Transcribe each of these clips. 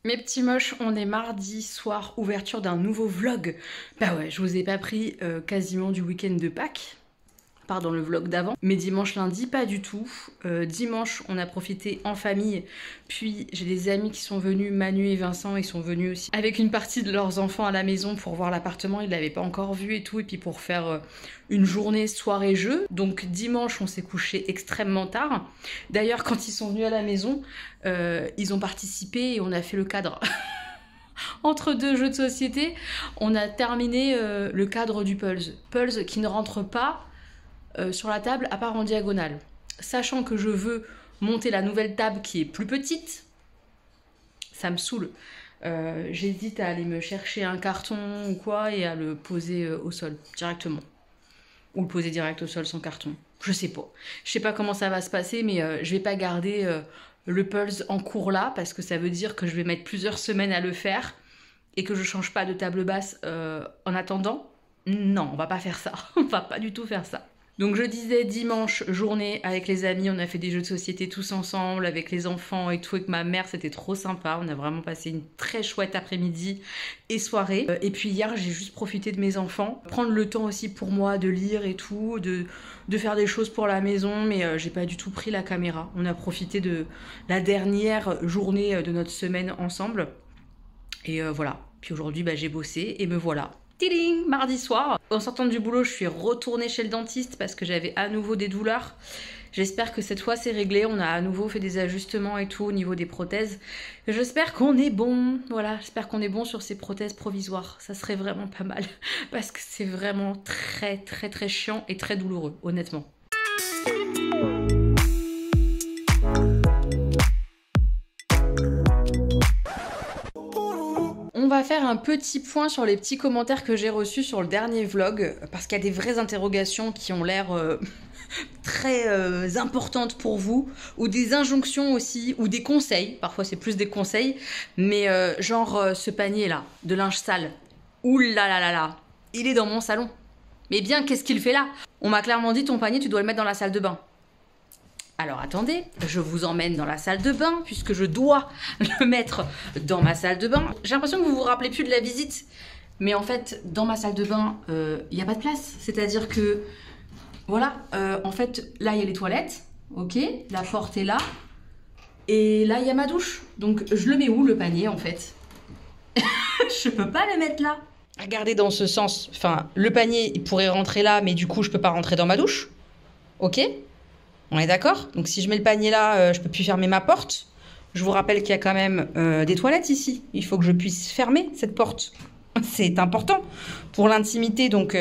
Mes petits moches, on est mardi soir, ouverture d'un nouveau vlog. Bah ouais, je vous ai pas pris quasiment du week-end de Pâques. Pardon, le vlog d'avant. Mais dimanche, lundi, pas du tout. Dimanche, on a profité en famille. Puis, j'ai des amis qui sont venus, Manu et Vincent, ils sont venus aussi avec une partie de leurs enfants à la maison pour voir l'appartement. Ils l'avaient pas encore vu et tout. Et puis pour faire une journée soirée-jeu. Donc dimanche, on s'est couché extrêmement tard. D'ailleurs, quand ils sont venus à la maison, ils ont participé et on a fait le cadre. Entre deux jeux de société, on a terminé le cadre du Pulse. Pulse qui ne rentre pas sur la table à part en diagonale. Sachant que je veux monter la nouvelle table qui est plus petite, ça me saoule. J'hésite à aller me chercher un carton ou quoi et à le poser au sol directement. Ou le poser direct au sol sans carton. Je sais pas. Je sais pas comment ça va se passer, mais je vais pas garder le Pulse en cours là parce que ça veut dire que je vais mettre plusieurs semaines à le faire et que je change pas de table basse en attendant. Non, on va pas faire ça. On va pas du tout faire ça. Donc je disais dimanche, journée avec les amis, on a fait des jeux de société tous ensemble, avec les enfants et tout, avec ma mère, c'était trop sympa. On a vraiment passé une très chouette après-midi et soirée. Et puis hier, j'ai juste profité de mes enfants. Prendre le temps aussi pour moi de lire et tout, de faire des choses pour la maison, mais j'ai pas du tout pris la caméra. On a profité de la dernière journée de notre semaine ensemble. Et voilà. Puis aujourd'hui, bah, j'ai bossé et me voilà. Tiding, mardi soir. En sortant du boulot, je suis retournée chez le dentiste parce que j'avais à nouveau des douleurs. J'espère que cette fois c'est réglé. On a à nouveau fait des ajustements et tout au niveau des prothèses. J'espère qu'on est bon. Voilà, j'espère qu'on est bon sur ces prothèses provisoires. Ça serait vraiment pas mal parce que c'est vraiment très chiant et très douloureux, honnêtement. On va faire un petit point sur les petits commentaires que j'ai reçus sur le dernier vlog parce qu'il y a des vraies interrogations qui ont l'air très importantes pour vous ou des injonctions aussi ou des conseils, parfois c'est plus des conseils, mais genre ce panier là de linge sale, ouh là là là là, il est dans mon salon, mais bien qu'est-ce qu'il fait là? On m'a clairement dit ton panier tu dois le mettre dans la salle de bain. Alors attendez, je vous emmène dans la salle de bain puisque je dois le mettre dans ma salle de bain. J'ai l'impression que vous vous rappelez plus de la visite, mais en fait, dans ma salle de bain, il n'y a pas de place. C'est-à-dire que, voilà, en fait, là, il y a les toilettes, ok, la porte est là, et là, il y a ma douche. Donc, je le mets où, le panier, en fait? Je peux pas le mettre là. Regardez dans ce sens, enfin, le panier, il pourrait rentrer là, mais du coup, je peux pas rentrer dans ma douche, ok? On est d'accord? Donc si je mets le panier là, je peux plus fermer ma porte. Je vous rappelle qu'il y a quand même des toilettes ici. Il faut que je puisse fermer cette porte. C'est important pour l'intimité. Donc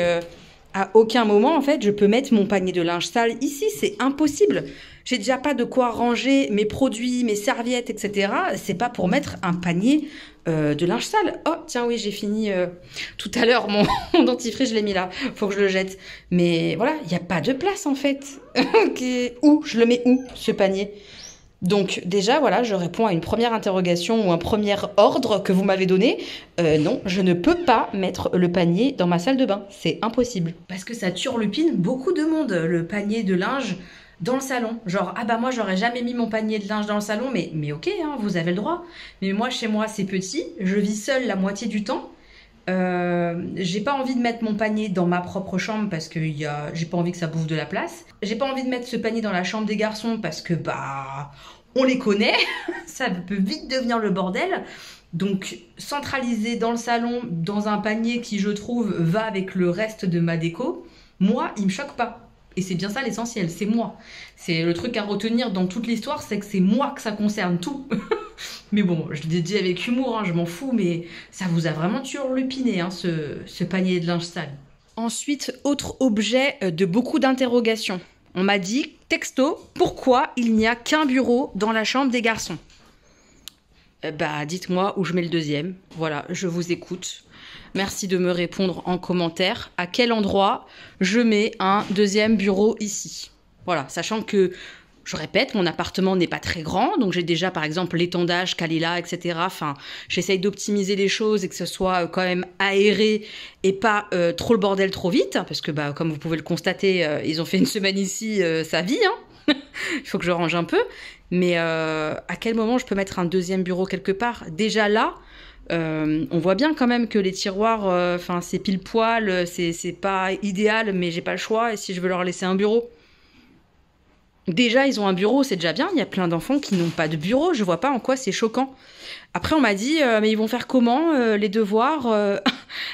à aucun moment, en fait, je peux mettre mon panier de linge sale ici. C'est impossible. J'ai déjà pas de quoi ranger mes produits, mes serviettes, etc. C'est pas pour mettre un panier de linge sale. Oh, tiens, oui, j'ai fini tout à l'heure. Mon dentifrice, je l'ai mis là. Faut que je le jette. Mais voilà, il n'y a pas de place, en fait. Ok. Où? Je le mets où, ce panier? Donc, déjà, voilà, je réponds à une première interrogation ou un premier ordre que vous m'avez donné. Non, je ne peux pas mettre le panier dans ma salle de bain. C'est impossible. Parce que ça turlupine beaucoup de monde, le panier de linge dans le salon. Genre, ah bah moi, j'aurais jamais mis mon panier de linge dans le salon, mais ok, hein, vous avez le droit. Mais moi, chez moi, c'est petit. Je vis seule la moitié du temps. J'ai pas envie de mettre mon panier dans ma propre chambre parce que j'ai pas envie que ça bouffe de la place. J'ai pas envie de mettre ce panier dans la chambre des garçons parce que bah on les connaît, ça peut vite devenir le bordel. Donc centraliser dans le salon, dans un panier qui je trouve va avec le reste de ma déco, moi il me choque pas. Et c'est bien ça l'essentiel, c'est moi. C'est le truc à retenir dans toute l'histoire, c'est que c'est moi que ça concerne tout. Mais bon, je l'ai dit avec humour, hein, je m'en fous, mais ça vous a vraiment turlupiné, hein, ce panier de linge sale. Ensuite, autre objet de beaucoup d'interrogations. On m'a dit, texto, pourquoi il n'y a qu'un bureau dans la chambre des garçons? Bah, dites-moi où je mets le deuxième. Voilà, je vous écoute. Merci de me répondre en commentaire à quel endroit je mets un deuxième bureau ici. Voilà, sachant que, je répète, mon appartement n'est pas très grand, donc j'ai déjà par exemple l'étendage calé là, etc. Enfin, j'essaye d'optimiser les choses et que ce soit quand même aéré et pas trop le bordel trop vite, parce que bah, comme vous pouvez le constater, ils ont fait une semaine ici, ça vit, hein. Il faut que je range un peu. Mais à quel moment je peux mettre un deuxième bureau quelque part? Déjà là, on voit bien quand même que les tiroirs, c'est pile poil, c'est pas idéal, mais j'ai pas le choix. Et si je veux leur laisser un bureau? Déjà, ils ont un bureau, c'est déjà bien. Il y a plein d'enfants qui n'ont pas de bureau. Je vois pas en quoi c'est choquant. Après, on m'a dit, mais ils vont faire comment les devoirs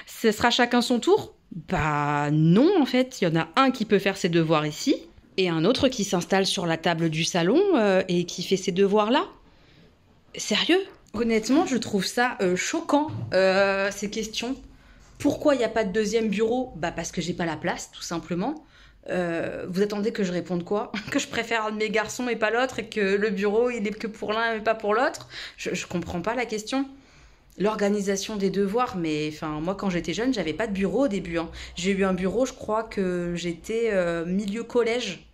ce sera chacun son tour? Bah non, en fait. Il y en a un qui peut faire ses devoirs ici et un autre qui s'installe sur la table du salon et qui fait ses devoirs là. Sérieux? Honnêtement, je trouve ça choquant, ces questions. Pourquoi il n'y a pas de deuxième bureau? Bah parce que j'ai pas la place, tout simplement. Vous attendez que je réponde quoi? Que je préfère un de mes garçons et pas l'autre et que le bureau il est que pour l'un et pas pour l'autre? Je comprends pas la question. L'organisation des devoirs, mais enfin moi quand j'étais jeune j'avais pas de bureau au début, hein. J'ai eu un bureau, je crois que j'étais milieu collège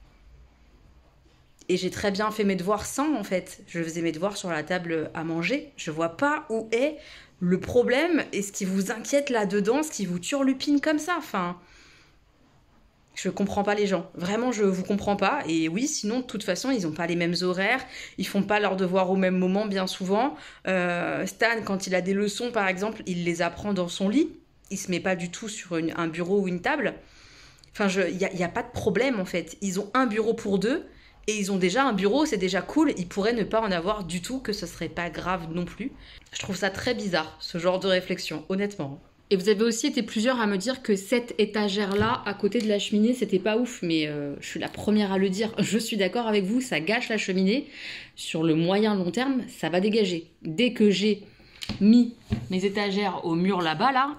et j'ai très bien fait mes devoirs sans en fait. Je faisais mes devoirs sur la table à manger. Je vois pas où est le problème et ce qui vous inquiète là-dedans, ce qui vous turlupine comme ça. Enfin, je comprends pas les gens. Vraiment, je vous comprends pas. Et oui, sinon, de toute façon, ils ont pas les mêmes horaires. Ils font pas leurs devoirs au même moment, bien souvent. Stan, quand il a des leçons, par exemple, il les apprend dans son lit. Il se met pas du tout sur un bureau ou une table. Enfin, y a pas de problème, en fait. Ils ont un bureau pour deux. Et ils ont déjà un bureau, c'est déjà cool. Ils pourraient ne pas en avoir du tout, que ce serait pas grave non plus. Je trouve ça très bizarre, ce genre de réflexion, honnêtement. Et vous avez aussi été plusieurs à me dire que cette étagère-là, à côté de la cheminée, c'était pas ouf. Mais je suis la première à le dire. Je suis d'accord avec vous, ça gâche la cheminée. Sur le moyen long terme, ça va dégager. Dès que j'ai mis mes étagères au mur là-bas, là,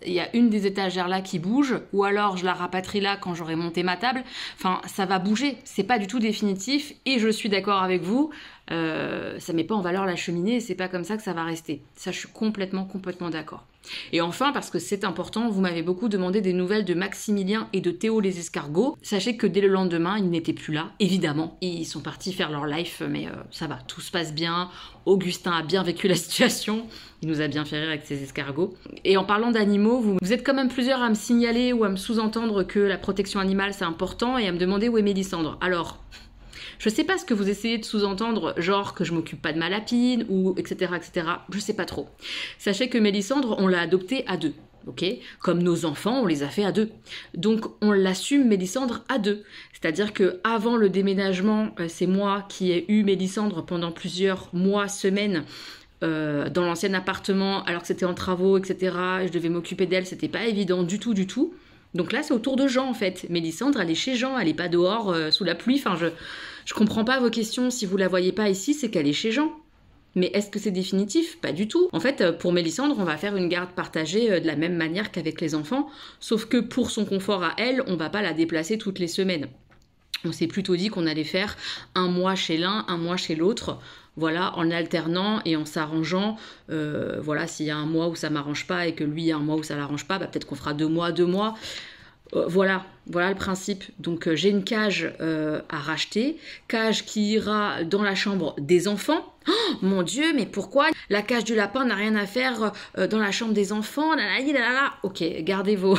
il y a une des étagères là qui bouge, ou alors je la rapatrie là quand j'aurai monté ma table. Enfin, ça va bouger. C'est pas du tout définitif. Et je suis d'accord avec vous. Ça met pas en valeur la cheminée et c'est pas comme ça que ça va rester. Ça, je suis complètement d'accord. Et enfin, parce que c'est important, vous m'avez beaucoup demandé des nouvelles de Maximilien et de Théo les escargots. Sachez que dès le lendemain, ils n'étaient plus là, évidemment. Ils sont partis faire leur life, mais ça va, tout se passe bien. Augustin a bien vécu la situation. Il nous a bien fait rire avec ses escargots. Et en parlant d'animaux, vous êtes quand même plusieurs à me signaler ou à me sous-entendre que la protection animale, c'est important et à me demander où est Mélissandre. Alors, je sais pas ce que vous essayez de sous-entendre, genre que je m'occupe pas de ma lapine, ou etc. Je sais pas trop. Sachez que Mélissandre, on l'a adoptée à deux. Ok, comme nos enfants, on les a fait à deux. Donc on l'assume Mélissandre à deux. C'est-à-dire que avant le déménagement, c'est moi qui ai eu Mélissandre pendant plusieurs mois, semaines, dans l'ancien appartement, alors que c'était en travaux, etc. Je devais m'occuper d'elle, c'était pas évident du tout. Donc là, c'est au tour de Jean, en fait. Mélissandre, elle est chez Jean, elle est pas dehors, sous la pluie. Enfin, je comprends pas vos questions. Si vous la voyez pas ici, c'est qu'elle est chez Jean. Mais est-ce que c'est définitif? Pas du tout. En fait, pour Mélissandre, on va faire une garde partagée de la même manière qu'avec les enfants. Sauf que pour son confort à elle, on va pas la déplacer toutes les semaines. On s'est plutôt dit qu'on allait faire un mois chez l'un, un mois chez l'autre. Voilà, en alternant et en s'arrangeant. Voilà, s'il y a un mois où ça m'arrange pas et que lui, il y a un mois où ça l'arrange pas, bah, peut-être qu'on fera 2 mois. Voilà le principe. Donc j'ai une cage à racheter, cage qui ira dans la chambre des enfants. Oh, mon Dieu, mais pourquoi la cage du lapin n'a rien à faire dans la chambre des enfants? Ok, gardez vos...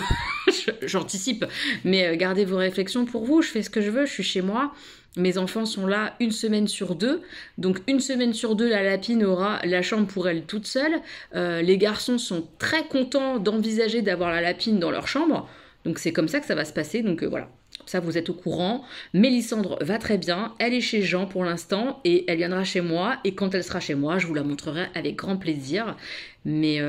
J'anticipe, mais gardez vos réflexions pour vous. Je fais ce que je veux, je suis chez moi. Mes enfants sont là 1 semaine sur 2. Donc 1 semaine sur 2, la lapine aura la chambre pour elle toute seule. Les garçons sont très contents d'envisager d'avoir la lapine dans leur chambre. Donc c'est comme ça que ça va se passer, donc voilà. Ça, vous êtes au courant. Mélissandre va très bien, elle est chez Jean pour l'instant et elle viendra chez moi. Et quand elle sera chez moi, je vous la montrerai avec grand plaisir. Mais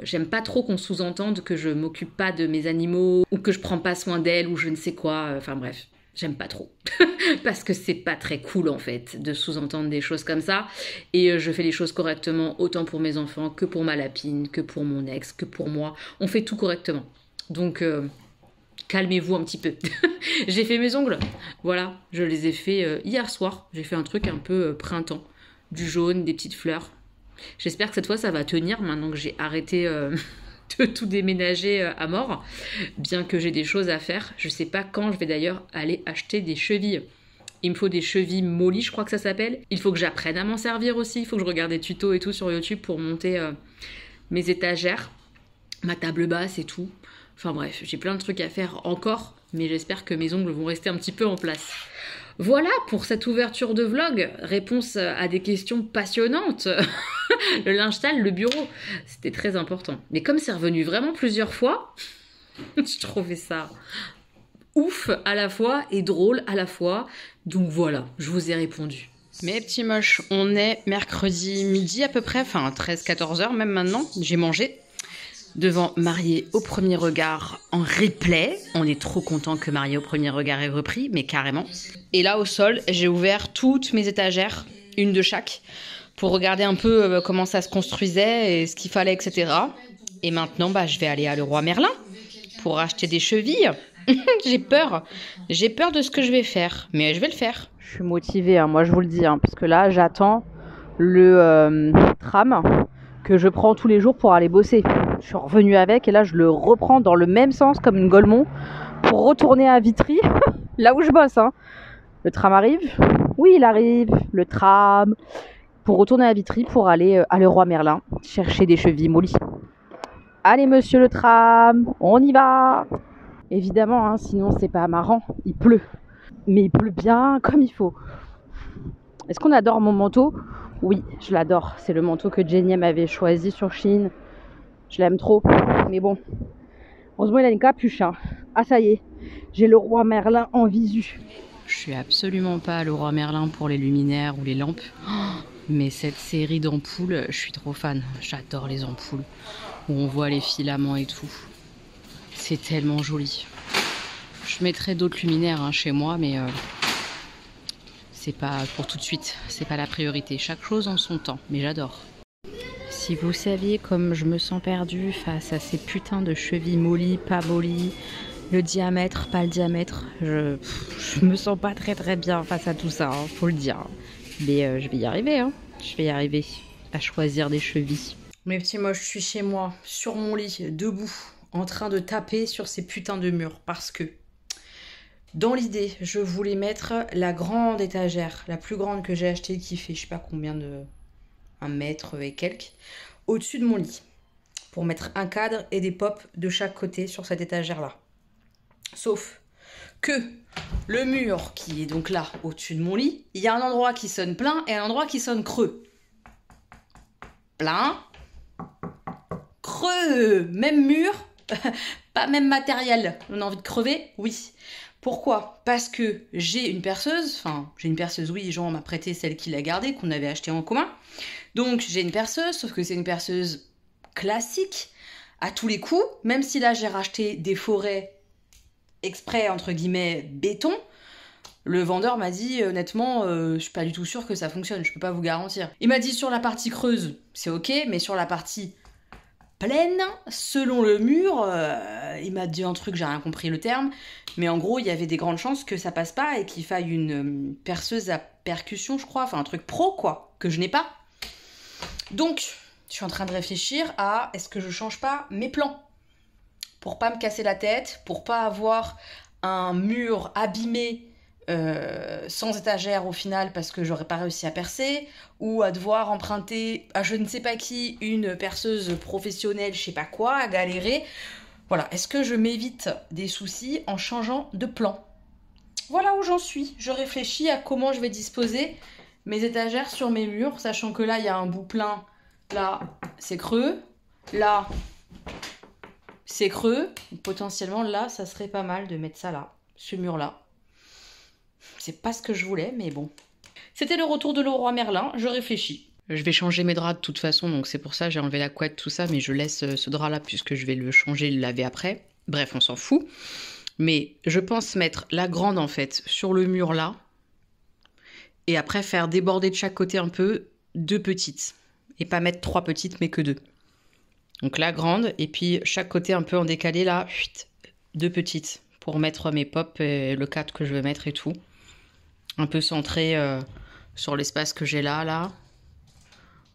j'aime pas trop qu'on sous-entende que je m'occupe pas de mes animaux ou que je prends pas soin d'elles ou je ne sais quoi. Enfin bref, j'aime pas trop. Parce que c'est pas très cool en fait de sous-entendre des choses comme ça. Et je fais les choses correctement autant pour mes enfants que pour ma lapine, que pour mon ex, que pour moi. On fait tout correctement. Donc... calmez-vous un petit peu. J'ai fait mes ongles. Voilà, je les ai fait hier soir. J'ai fait un truc un peu printemps. Du jaune, des petites fleurs. J'espère que cette fois, ça va tenir maintenant que j'ai arrêté de tout déménager à mort. Bien que j'ai des choses à faire. Je sais pas quand je vais d'ailleurs aller acheter des chevilles. Il me faut des chevilles mollies, je crois que ça s'appelle. Il faut que j'apprenne à m'en servir aussi. Il faut que je regarde des tutos et tout sur YouTube pour monter mes étagères. Ma table basse et tout. Enfin bref, j'ai plein de trucs à faire encore, mais j'espère que mes ongles vont rester un petit peu en place. Voilà pour cette ouverture de vlog, réponse à des questions passionnantes. Le linge sale, le bureau, c'était très important. Mais comme c'est revenu vraiment plusieurs fois, je trouvais ça ouf à la fois et drôle à la fois. Donc voilà, je vous ai répondu. Mes petits moches, on est mercredi midi à peu près, enfin 13-14 heures même maintenant, j'ai mangé. Devant Marié au premier regard en replay. On est trop content que Marié au premier regard ait repris, mais carrément. Et là, au sol, j'ai ouvert toutes mes étagères, une de chaque, pour regarder un peu comment ça se construisait et ce qu'il fallait, etc. Et maintenant, je vais aller à Leroy Merlin pour acheter des chevilles. J'ai peur de ce que je vais faire, mais je vais le faire. Je suis motivée, hein, moi je vous le dis, parce que là, j'attends le tram que je prends tous les jours pour aller bosser. Je suis revenue avec et là je le reprends dans le même sens comme une Golemont pour retourner à Vitry, là où je bosse. Le tram arrive, oui il arrive, le tram, pour retourner à Vitry pour aller à Leroy Merlin chercher des chevilles mollies. Allez monsieur le tram, on y va. Évidemment, sinon c'est pas marrant, il pleut. Mais il pleut bien comme il faut. Est-ce qu'on adore mon manteau ? Oui, je l'adore. C'est le manteau que Jenny m'avait choisi sur Shein. Je l'aime trop. Mais bon, heureusement il a une capuche. Ah ça y est, j'ai le Leroy Merlin en visu. Je suis absolument pas le Leroy Merlin pour les luminaires ou les lampes. Mais cette série d'ampoules, je suis trop fan. J'adore les ampoules où on voit les filaments et tout. C'est tellement joli. Je mettrai d'autres luminaires chez moi, mais c'est pas pour tout de suite. C'est pas la priorité. Chaque chose en son temps, mais j'adore. Si vous saviez comme je me sens perdue face à ces putains de chevilles mollies, pas mollies, le diamètre, pas le diamètre, je me sens pas très bien face à tout ça, faut le dire. Mais je vais y arriver, je vais y arriver à choisir des chevilles. Mes petits moches, je suis chez moi, sur mon lit, debout, en train de taper sur ces putains de murs, parce que dans l'idée, je voulais mettre la grande étagère, la plus grande que j'ai achetée, qui fait je sais pas combien de... 1 mètre et quelques, au-dessus de mon lit, pour mettre un cadre et des pops de chaque côté sur cette étagère-là. Sauf que le mur qui est donc là, au-dessus de mon lit, il y a un endroit qui sonne plein et un endroit qui sonne creux. Plein, creux, même mur, pas même matériel. On a envie de crever? Oui. Pourquoi? Parce que j'ai une perceuse, oui, Jean m'a prêté celle qu'il a gardée, qu'on avait achetée en commun. Donc j'ai une perceuse, sauf que c'est une perceuse classique, à tous les coups, même si là j'ai racheté des forêts exprès, entre guillemets, béton, le vendeur m'a dit, honnêtement, je suis pas du tout sûre que ça fonctionne, je peux pas vous garantir. Il m'a dit sur la partie creuse, c'est ok, mais sur la partie pleine, selon le mur, il m'a dit un truc, j'ai rien compris le terme, mais en gros, il y avait des grandes chances que ça passe pas et qu'il faille une perceuse à percussion, je crois, un truc pro, quoi, que je n'ai pas. Donc, je suis en train de réfléchir à est-ce que je change pas mes plans pour pas me casser la tête, pour pas avoir un mur abîmé sans étagère au final parce que j'aurais pas réussi à percer, ou à devoir emprunter à je ne sais pas qui une perceuse professionnelle, je sais pas quoi, à galérer. Voilà, est-ce que je m'évite des soucis en changeant de plan? Voilà où j'en suis. Je réfléchis à comment je vais disposer mes étagères sur mes murs, sachant que là, il y a un bout plein. Là, c'est creux. Là, c'est creux. Potentiellement, là, ça serait pas mal de mettre ça là, ce mur-là. C'est pas ce que je voulais, mais bon. C'était le retour de Leroy Merlin. Je réfléchis. Je vais changer mes draps de toute façon, donc c'est pour ça j'ai enlevé la couette, tout ça, mais je laisse ce drap-là puisque je vais le changer et le laver après. Bref, on s'en fout. Mais je pense mettre la grande, en fait, sur le mur là. Et après, faire déborder de chaque côté un peu 2 petites. Et pas mettre 3 petites, mais que 2. Donc la grande, et puis chaque côté un peu en décalé, là, 2 petites. Pour mettre mes pops et le cadre que je veux mettre et tout. Un peu centré sur l'espace que j'ai là.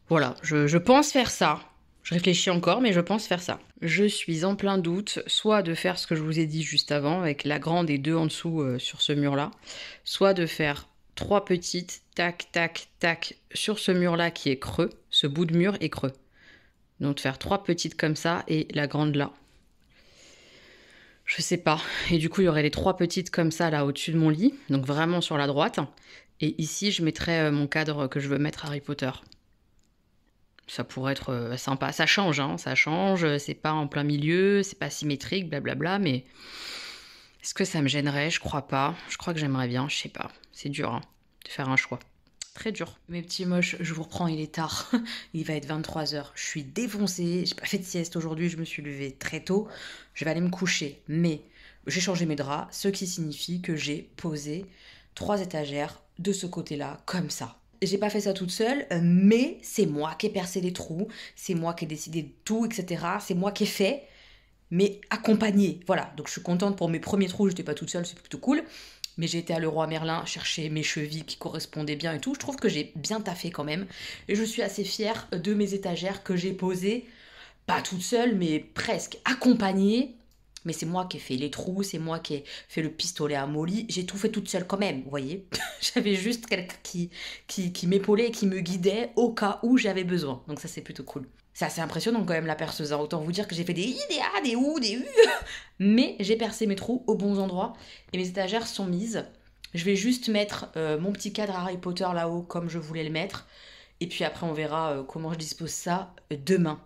Voilà, je pense faire ça. Je réfléchis encore, mais je pense faire ça. Je suis en plein doute, soit de faire ce que je vous ai dit juste avant, avec la grande et 2 en dessous sur ce mur-là, soit de faire 3 petites, tac, tac, tac, sur ce mur-là qui est creux. Ce bout de mur est creux. Donc de faire 3 petites comme ça et la grande là. Je sais pas. Et du coup, il y aurait les 3 petites comme ça, là, au-dessus de mon lit. Donc vraiment sur la droite. Et ici, je mettrais mon cadre que je veux mettre Harry Potter. Ça pourrait être sympa. Ça change, hein. Ça change. C'est pas en plein milieu, c'est pas symétrique, blablabla. Mais est-ce que ça me gênerait? Je crois pas. Je crois que j'aimerais bien. Je sais pas. C'est dur, hein, de faire un choix. Très dur. Mes petits moches, je vous reprends, il est tard. Il va être 23h. Je suis défoncée. J'ai pas fait de sieste aujourd'hui. Je me suis levée très tôt. Je vais aller me coucher. Mais j'ai changé mes draps, ce qui signifie que j'ai posé 3 étagères de ce côté-là, comme ça. J'ai pas fait ça toute seule, mais c'est moi qui ai percé les trous. C'est moi qui ai décidé de tout, etc. C'est moi qui ai fait, mais accompagnée. Voilà. Donc je suis contente pour mes premiers trous. J'étais pas toute seule, c'est plutôt cool. Mais j'ai été à Leroy Merlin chercher mes chevilles qui correspondaient bien et tout. Je trouve que j'ai bien taffé quand même. Et je suis assez fière de mes étagères que j'ai posées, pas toute seule, mais presque accompagnée. Mais c'est moi qui ai fait les trous, c'est moi qui ai fait le pistolet à molly. J'ai tout fait toute seule quand même, vous voyez. J'avais juste quelqu'un qui m'épaulait et qui me guidait au cas où j'avais besoin. Donc ça, c'est plutôt cool. C'est assez impressionnant quand même la perceuse, hein. Autant vous dire que j'ai fait des I, des A, des OU, des U. Mais j'ai percé mes trous aux bons endroits et mes étagères sont mises. Je vais juste mettre mon petit cadre Harry Potter là-haut comme je voulais le mettre. Et puis après on verra comment je dispose ça demain.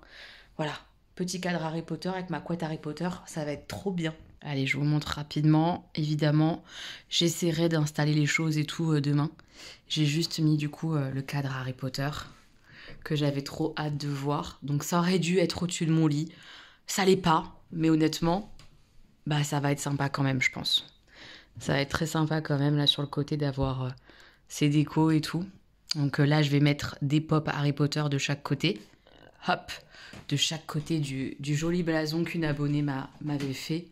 Voilà, petit cadre Harry Potter avec ma couette Harry Potter, ça va être trop bien. Allez, je vous montre rapidement. Évidemment, j'essaierai d'installer les choses et tout demain. J'ai juste mis du coup le cadre Harry Potter que j'avais trop hâte de voir. Donc ça aurait dû être au-dessus de mon lit. Ça l'est pas, mais honnêtement, bah ça va être sympa quand même, je pense. Ça va être très sympa quand même là sur le côté d'avoir ces décos et tout. Donc là, je vais mettre des pop Harry Potter de chaque côté. Hop, de chaque côté du joli blason qu'une abonnée m'avait fait.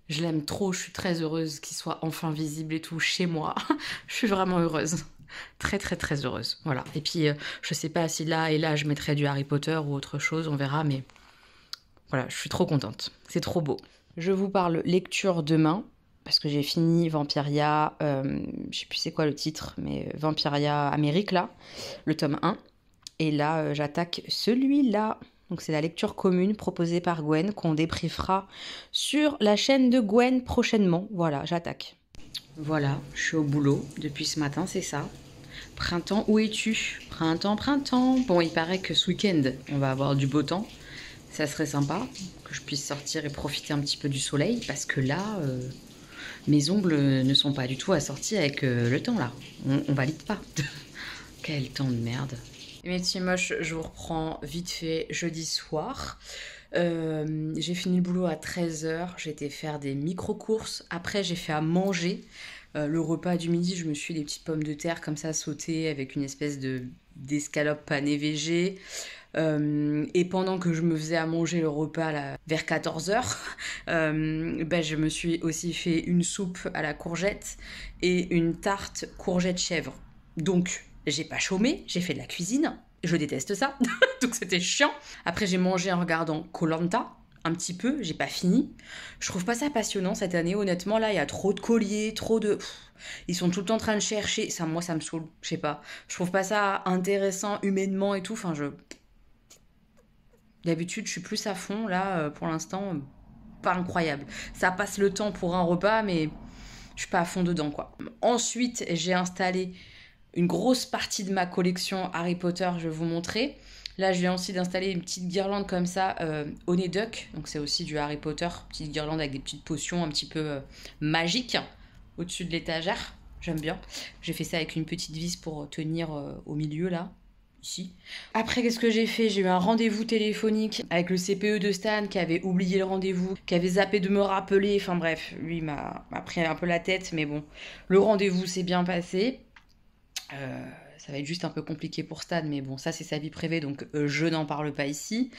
Je l'aime trop, je suis très heureuse qu'il soit enfin visible et tout chez moi. Je suis vraiment heureuse. Très très très heureuse. Voilà. Et puis je sais pas si là et là je mettrai du Harry Potter ou autre chose, on verra, mais voilà, je suis trop contente. C'est trop beau. Je vous parle lecture demain, parce que j'ai fini Vampiria, je sais plus c'est quoi le titre, mais Vampiria Amérique là, le tome 1. Et là j'attaque celui-là. Donc c'est la lecture commune proposée par Gwen qu'on débriefera sur la chaîne de Gwen prochainement. Voilà, j'attaque. Voilà, je suis au boulot depuis ce matin, c'est ça. Printemps, où es-tu? Printemps, printemps. Bon, il paraît que ce week-end, on va avoir du beau temps. Ça serait sympa que je puisse sortir et profiter un petit peu du soleil parce que là, mes ongles ne sont pas du tout assortis avec le temps là. On valide pas. Quel temps de merde. Mes petits moches, je vous reprends vite fait jeudi soir. J'ai fini le boulot à 13h, j'ai été faire des micro-courses. Après, j'ai fait à manger. Le repas du midi, je me suis des petites pommes de terre comme ça sautées avec une espèce d'escalope panée végé. Et pendant que je me faisais à manger le repas là, vers 14h, je me suis aussi fait une soupe à la courgette et une tarte courgette chèvre. Donc, j'ai pas chômé, j'ai fait de la cuisine. Je déteste ça, donc c'était chiant. Après, j'ai mangé en regardant Koh-Lanta, un petit peu, j'ai pas fini. Je trouve pas ça passionnant cette année, honnêtement. Là, il y a trop de colliers, trop de... Ils sont tout le temps en train de chercher. Ça, moi, ça me saoule, je sais pas. Je trouve pas ça intéressant humainement et tout. Enfin, D'habitude, je suis plus à fond. Là, pour l'instant, pas incroyable. Ça passe le temps pour un repas, mais je suis pas à fond dedans, quoi. Ensuite, j'ai installé une grosse partie de ma collection Harry Potter, je vais vous montrer. Là, je viens aussi d'installer une petite guirlande comme ça, Honey Duck. Donc, c'est aussi du Harry Potter. Petite guirlande avec des petites potions un petit peu magiques au-dessus de l'étagère. J'aime bien. J'ai fait ça avec une petite vis pour tenir au milieu, là. Ici. Après, qu'est-ce que j'ai fait? J'ai eu un rendez-vous téléphonique avec le CPE de Stan qui avait oublié le rendez-vous, qui avait zappé de me rappeler. Enfin bref, lui m'a pris un peu la tête, mais bon. Le rendez-vous s'est bien passé. Ça va être juste un peu compliqué pour Stan, mais bon, ça c'est sa vie privée, donc je n'en parle pas ici.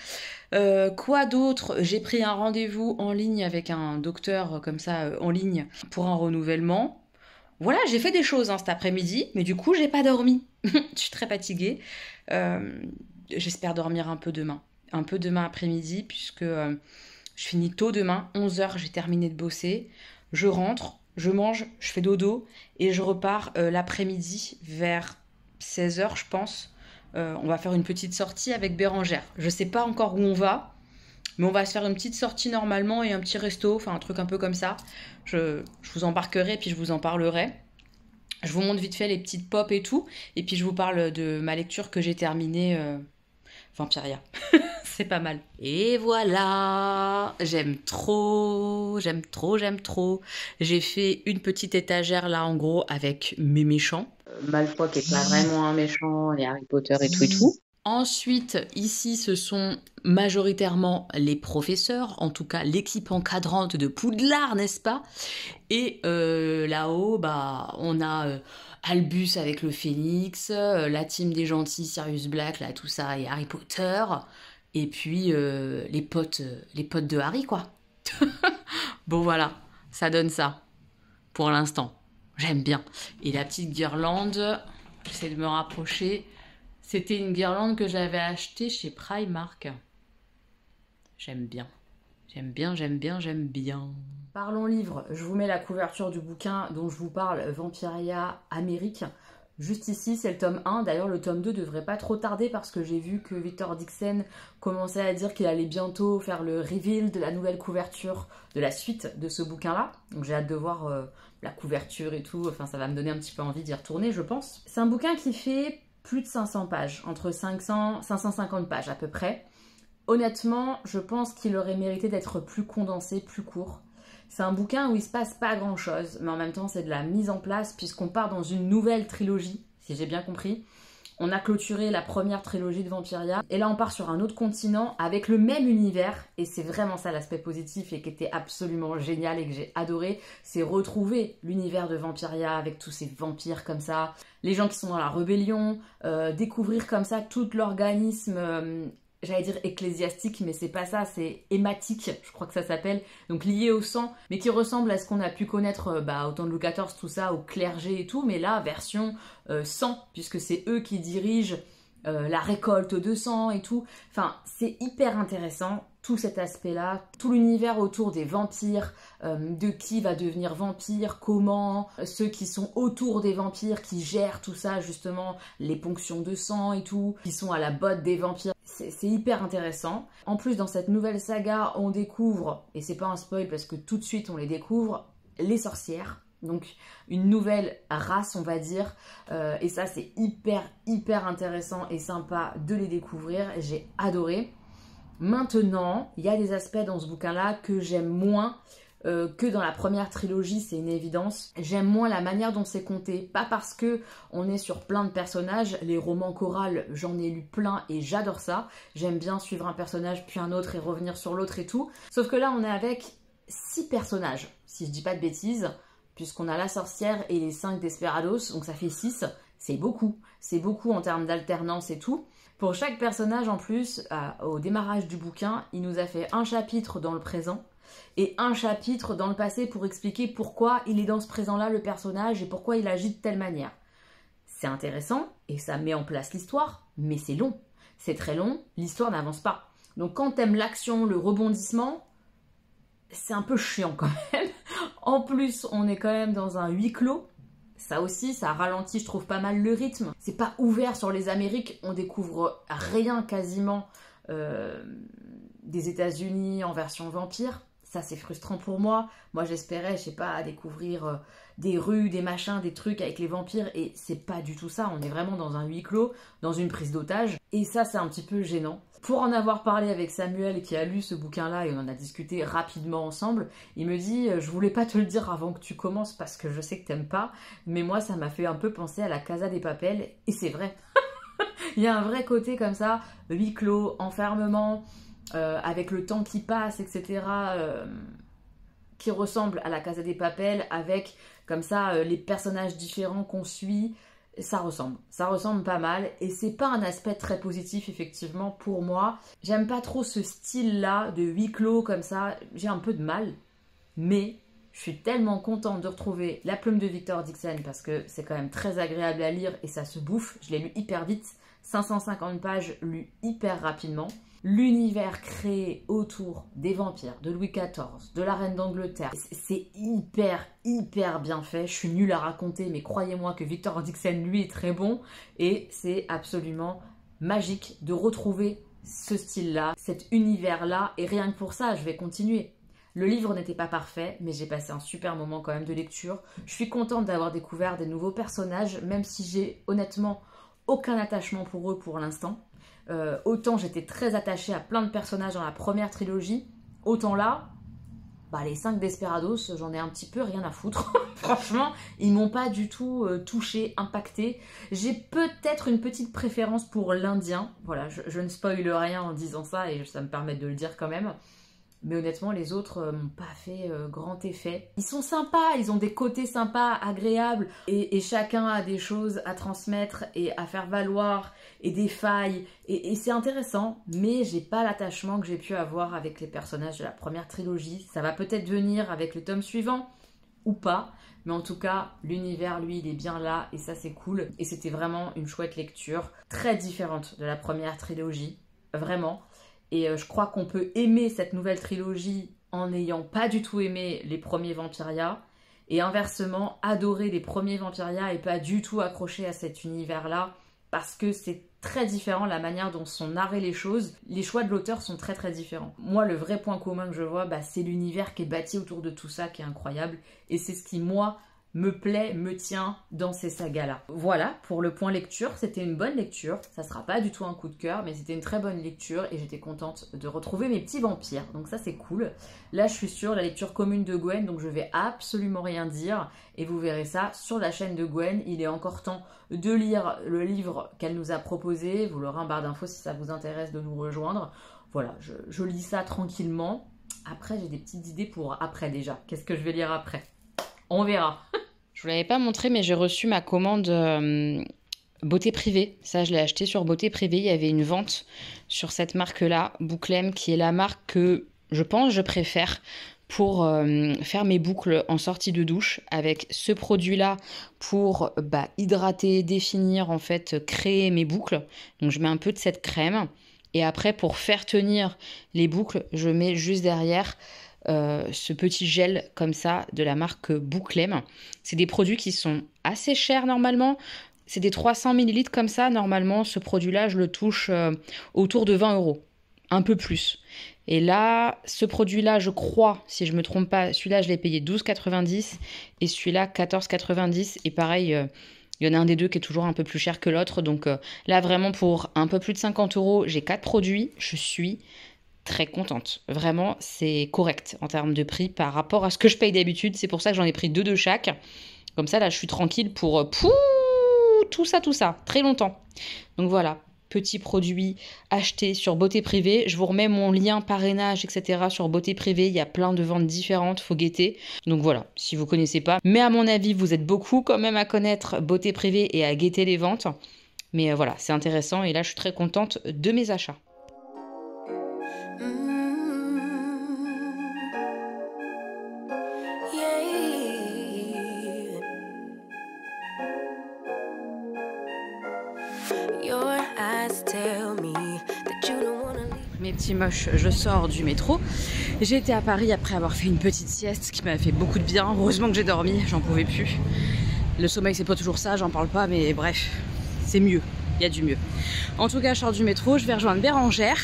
Quoi d'autre? J'ai pris un rendez-vous en ligne avec un docteur comme ça, en ligne, pour un renouvellement. Voilà, j'ai fait des choses cet après-midi, mais du coup, j'ai pas dormi. Je suis très fatiguée. J'espère dormir un peu demain. Un peu demain après-midi, puisque je finis tôt demain, 11h, j'ai terminé de bosser. Je rentre, je mange, je fais dodo, et je repars l'après-midi vers 16h, je pense. On va faire une petite sortie avec Bérangère. Je sais pas encore où on va. Mais on va se faire une petite sortie normalement et un petit resto, enfin un truc un peu comme ça. Je vous embarquerai puis je vous en parlerai. Je vous montre vite fait les petites pop et tout. Et puis je vous parle de ma lecture que j'ai terminée, Vampiria. C'est pas mal. Et voilà, j'aime trop, j'aime trop, j'aime trop. J'ai fait une petite étagère là en gros avec mes méchants. Malfoy qui est pas vraiment un méchant, et Harry Potter et tout et tout. Ensuite, ici, ce sont majoritairement les professeurs, en tout cas l'équipe encadrante de Poudlard, n'est-ce pas? Et là-haut, bah, on a Albus avec le Phénix, la team des gentils, Sirius Black, là, tout ça, et Harry Potter. Et puis les potes de Harry, quoi. Bon, voilà, ça donne ça, pour l'instant. J'aime bien. Et la petite guirlande, j'essaie de me rapprocher. C'était une guirlande que j'avais achetée chez Primark. J'aime bien. J'aime bien, j'aime bien, j'aime bien. Parlons livre, je vous mets la couverture du bouquin dont je vous parle, Vampiria Amérique. Juste ici, c'est le tome 1. D'ailleurs, le tome 2 devrait pas trop tarder parce que j'ai vu que Victor Dixon commençait à dire qu'il allait bientôt faire le reveal de la nouvelle couverture de la suite de ce bouquin-là. Donc j'ai hâte de voir la couverture et tout. Enfin, ça va me donner un petit peu envie d'y retourner, je pense. C'est un bouquin qui fait plus de 500 pages, entre 500 et 550 pages à peu près. Honnêtement, je pense qu'il aurait mérité d'être plus condensé, plus court. C'est un bouquin où il se passe pas grand chose, mais en même temps c'est de la mise en place puisqu'on part dans une nouvelle trilogie, si j'ai bien compris. On a clôturé la première trilogie de Vampiria et là on part sur un autre continent avec le même univers et c'est vraiment ça l'aspect positif et qui était absolument génial et que j'ai adoré, c'est retrouver l'univers de Vampiria avec tous ces vampires comme ça, les gens qui sont dans la rébellion, découvrir comme ça tout l'organisme j'allais dire ecclésiastique, mais c'est pas ça, c'est hématique, je crois que ça s'appelle, donc lié au sang, mais qui ressemble à ce qu'on a pu connaître au temps de Louis XIV, tout ça, au clergé et tout, mais là, version sang, puisque c'est eux qui dirigent la récolte de sang et tout. Enfin, c'est hyper intéressant, tout cet aspect-là, tout l'univers autour des vampires, de qui va devenir vampire, comment, ceux qui sont autour des vampires, qui gèrent tout ça, justement, les ponctions de sang et tout, qui sont à la botte des vampires. C'est hyper intéressant. En plus, dans cette nouvelle saga, on découvre, et c'est pas un spoil parce que tout de suite on les découvre, les sorcières. Donc une nouvelle race, on va dire. Et ça, c'est hyper intéressant et sympa de les découvrir. J'ai adoré. Maintenant, il y a des aspects dans ce bouquin-là que j'aime moins que dans la première trilogie, c'est une évidence. J'aime moins la manière dont c'est compté, pas parce que on est sur plein de personnages, les romans chorales, j'en ai lu plein et j'adore ça. J'aime bien suivre un personnage puis un autre et revenir sur l'autre et tout. Sauf que là, on est avec 6 personnages, si je dis pas de bêtises, puisqu'on a la sorcière et les 5 Desperados, donc ça fait 6. C'est beaucoup en termes d'alternance et tout. Pour chaque personnage en plus, au démarrage du bouquin, il nous a fait un chapitre dans le présent, et un chapitre dans le passé pour expliquer pourquoi il est dans ce présent-là, le personnage, et pourquoi il agit de telle manière. C'est intéressant, et ça met en place l'histoire, mais c'est long. C'est très long, l'histoire n'avance pas. Donc quand t'aimes l'action, le rebondissement, c'est un peu chiant quand même. En plus, on est quand même dans un huis clos. Ça aussi, ça ralentit, je trouve, pas mal le rythme. C'est pas ouvert sur les Amériques, on découvre rien quasiment des États-Unis en version vampire. Ça, c'est frustrant pour moi. Moi, j'espérais, je sais pas, découvrir des rues, des machins, des trucs avec les vampires. Et c'est pas du tout ça. On est vraiment dans un huis clos, dans une prise d'otage. Et ça, c'est un petit peu gênant. Pour en avoir parlé avec Samuel qui a lu ce bouquin-là et on en a discuté rapidement ensemble, il me dit « Je voulais pas te le dire avant que tu commences parce que je sais que t'aimes pas, mais moi, ça m'a fait un peu penser à la Casa des Papel. » Et c'est vrai. Il y a un vrai côté comme ça, huis clos, enfermement, avec le temps qui passe, etc., qui ressemble à la Casa des Papel, avec comme ça les personnages différents qu'on suit. Ça ressemble pas mal, et c'est pas un aspect très positif effectivement pour moi. J'aime pas trop ce style-là de huis clos comme ça, j'ai un peu de mal, mais je suis tellement contente de retrouver La Plume de Victor Dixon parce que c'est quand même très agréable à lire et ça se bouffe. Je l'ai lu hyper vite, 550 pages lues hyper rapidement. L'univers créé autour des vampires, de Louis XIV, de la reine d'Angleterre, c'est hyper bien fait. Je suis nulle à raconter, mais croyez-moi que Victor Dixon, lui, est très bon. Et c'est absolument magique de retrouver ce style-là, cet univers-là, et rien que pour ça, je vais continuer. Le livre n'était pas parfait, mais j'ai passé un super moment quand même de lecture. Je suis contente d'avoir découvert des nouveaux personnages, même si j'ai honnêtement aucun attachement pour eux pour l'instant. Autant j'étais très attachée à plein de personnages dans la première trilogie, autant là, les 5 Desperados, j'en ai un petit peu rien à foutre. Franchement, ils m'ont pas du tout touché, impacté. J'ai peut-être une petite préférence pour l'Indien. Voilà, je ne spoile rien en disant ça et ça me permet de le dire quand même. Mais honnêtement, les autres m'ont pas fait grand effet. Ils sont sympas, ils ont des côtés sympas, agréables. Et chacun a des choses à transmettre et à faire valoir. Et des failles. Et c'est intéressant. Mais j'ai pas l'attachement que j'ai pu avoir avec les personnages de la première trilogie. Ça va peut-être venir avec le tome suivant. Ou pas. Mais en tout cas, l'univers, lui, il est bien là. Et ça, c'est cool. Et c'était vraiment une chouette lecture. Très différente de la première trilogie. Vraiment. Et je crois qu'on peut aimer cette nouvelle trilogie en n'ayant pas du tout aimé les premiers Vampiria. Et inversement, adorer les premiers Vampiria et pas du tout accrocher à cet univers-là. Parce que c'est très différent la manière dont sont narrées les choses. Les choix de l'auteur sont très très différents. Moi, le vrai point commun que je vois, c'est l'univers qui est bâti autour de tout ça qui est incroyable. Et c'est ce qui, moi, me plaît, me tient dans ces sagas-là. Voilà, pour le point lecture, c'était une bonne lecture. Ça sera pas du tout un coup de cœur, mais c'était une très bonne lecture et j'étais contente de retrouver mes petits vampires. Donc ça, c'est cool. Là, je suis sur la lecture commune de Gwen, donc je vais absolument rien dire. Et vous verrez ça sur la chaîne de Gwen. Il est encore temps de lire le livre qu'elle nous a proposé. Vous l'aurez en barre d'infos si ça vous intéresse de nous rejoindre. Voilà, je lis ça tranquillement. Après, j'ai des petites idées pour après déjà. Qu'est-ce que je vais lire après ? On verra. Je vous l'avais pas montré, mais j'ai reçu ma commande Beauté Privée. Ça, je l'ai acheté sur Beauté Privée. Il y avait une vente sur cette marque-là, Bouclem, qui est la marque que je pense je préfère pour faire mes boucles en sortie de douche. Avec ce produit-là pour hydrater, définir, en fait, créer mes boucles. Donc, je mets un peu de cette crème. Et après, pour faire tenir les boucles, je mets juste derrière ce petit gel comme ça de la marque Bouclem. C'est des produits qui sont assez chers normalement. C'est des 300 ml comme ça. Normalement, ce produit-là, je le touche autour de 20 €. Un peu plus. Et là, ce produit-là, je crois, si je ne me trompe pas, celui-là, je l'ai payé 12,90 et celui-là, 14,90. Et pareil, il y en a un des deux qui est toujours un peu plus cher que l'autre. Donc là, vraiment, pour un peu plus de 50 €, j'ai 4 produits. Je suis très contente. Vraiment, c'est correct en termes de prix par rapport à ce que je paye d'habitude. C'est pour ça que j'en ai pris 2 de chaque. Comme ça, là, je suis tranquille pour tout ça, très longtemps. Donc voilà, petit produit acheté sur Beauté Privée. Je vous remets mon lien parrainage, etc. sur Beauté Privée. Il y a plein de ventes différentes, faut guetter. Donc voilà, si vous connaissez pas. Mais à mon avis, vous êtes beaucoup quand même à connaître Beauté Privée et à guetter les ventes. Mais voilà, c'est intéressant et là, je suis très contente de mes achats. Mes petits moches, je sors du métro. J'ai été à Paris après avoir fait une petite sieste qui m'a fait beaucoup de bien. Heureusement que j'ai dormi, j'en pouvais plus. Le sommeil, c'est pas toujours ça, j'en parle pas, mais bref, c'est mieux. Il y a du mieux. En tout cas, je sors du métro, je vais rejoindre Bérangère.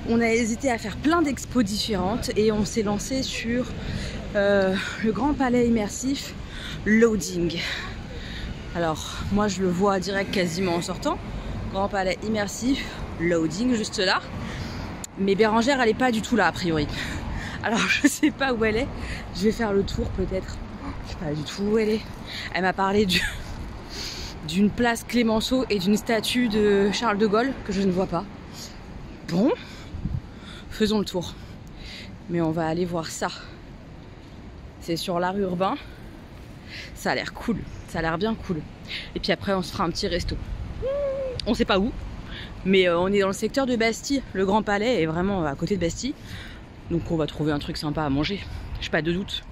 On a hésité à faire plein d'expos différentes et on s'est lancé sur le Grand Palais immersif Loading. Alors, moi, je le vois direct quasiment en sortant. Grand Palais immersif Loading, juste là. Mais Bérangère, elle est pas du tout là, a priori. Alors, je sais pas où elle est. Je vais faire le tour, peut-être. Je sais pas du tout où elle est. Elle m'a parlé d'une place Clémenceau et d'une statue de Charles de Gaulle, que je ne vois pas. Bon, faisons le tour. Mais on va aller voir ça. C'est sur la rue Urbain. Ça a l'air cool. Ça a l'air bien cool. Et puis après, on se fera un petit resto. On sait pas où. Mais on est dans le secteur de Bastille. Le Grand Palais est vraiment à côté de Bastille. Donc on va trouver un truc sympa à manger. J'ai pas de doute.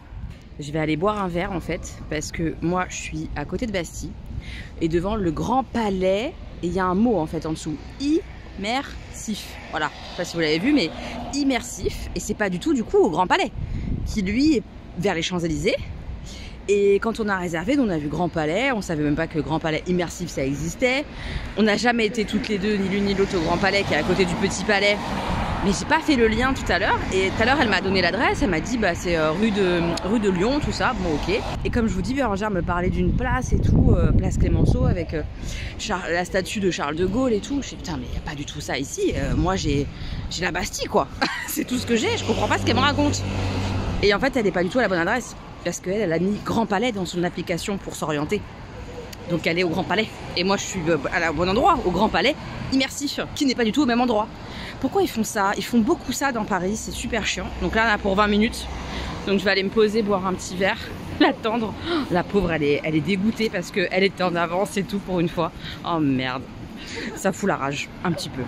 Je vais aller boire un verre en fait. Parce que moi je suis à côté de Bastille. Et devant le Grand Palais. Et il y a un mot en fait en dessous. Immersif. Voilà. Je sais pas si vous l'avez vu mais immersif. Et c'est pas du tout du coup au Grand Palais. Qui lui est vers les Champs-Élysées. Et quand on a réservé, on a vu Grand Palais, on savait même pas que Grand Palais immersif ça existait. On n'a jamais été toutes les deux, ni l'une ni l'autre, au Grand Palais qui est à côté du Petit Palais. Mais j'ai pas fait le lien tout à l'heure. Et tout à l'heure, elle m'a donné l'adresse, elle m'a dit bah c'est rue de Lyon, tout ça. Bon ok. Et comme je vous dis, Bérangère me parlait d'une place et tout, place Clémenceau avec la statue de Charles de Gaulle et tout. Je dis putain mais y a pas du tout ça ici. Moi j'ai la Bastille quoi. C'est tout ce que j'ai. Je comprends pas ce qu'elle me raconte. Et en fait, elle est pas du tout à la bonne adresse. Parce qu'elle a mis Grand Palais dans son application pour s'orienter. Donc elle est au Grand Palais. Et moi je suis au bon endroit, au Grand Palais immersif, qui n'est pas du tout au même endroit. Pourquoi ils font ça? Ils font beaucoup ça dans Paris, c'est super chiant. Donc là on a pour 20 minutes. Donc je vais aller me poser, boire un petit verre, l'attendre. La pauvre elle est dégoûtée parce qu'elle était en avance et tout pour une fois. Oh merde. Ça fout la rage, un petit peu.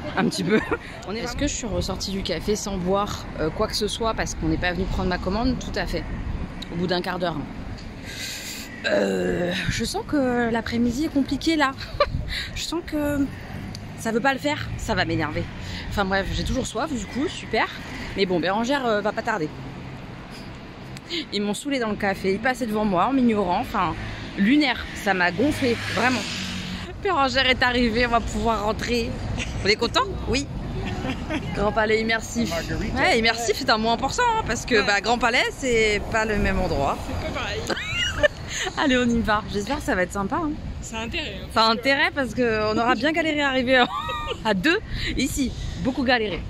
Est-ce que je suis ressortie du café sans boire quoi que ce soit parce qu'on n'est pas venu prendre ma commande? Tout à fait. Au bout d'un quart d'heure. Je sens que l'après-midi est compliqué là. Je sens que ça veut pas le faire, ça va m'énerver. Enfin bref, j'ai toujours soif du coup, super. Mais bon, Bérangère va pas tarder. Ils m'ont saoulé dans le café, ils passaient devant moi en m'ignorant. Enfin, lunaire, ça m'a gonflé, vraiment. Bérangère est arrivée, on va pouvoir rentrer. Vous êtes content? Oui. Grand Palais immersif. Ouais, immersif c'est un mot important hein, parce que bah, Grand Palais c'est pas le même endroit. C'est pas pareil. Allez, on y va. J'espère que ça va être sympa. Hein. Ça a intérêt. Hein, ça a intérêt parce qu'on aura bien galéré à arriver à deux ici. Beaucoup galéré.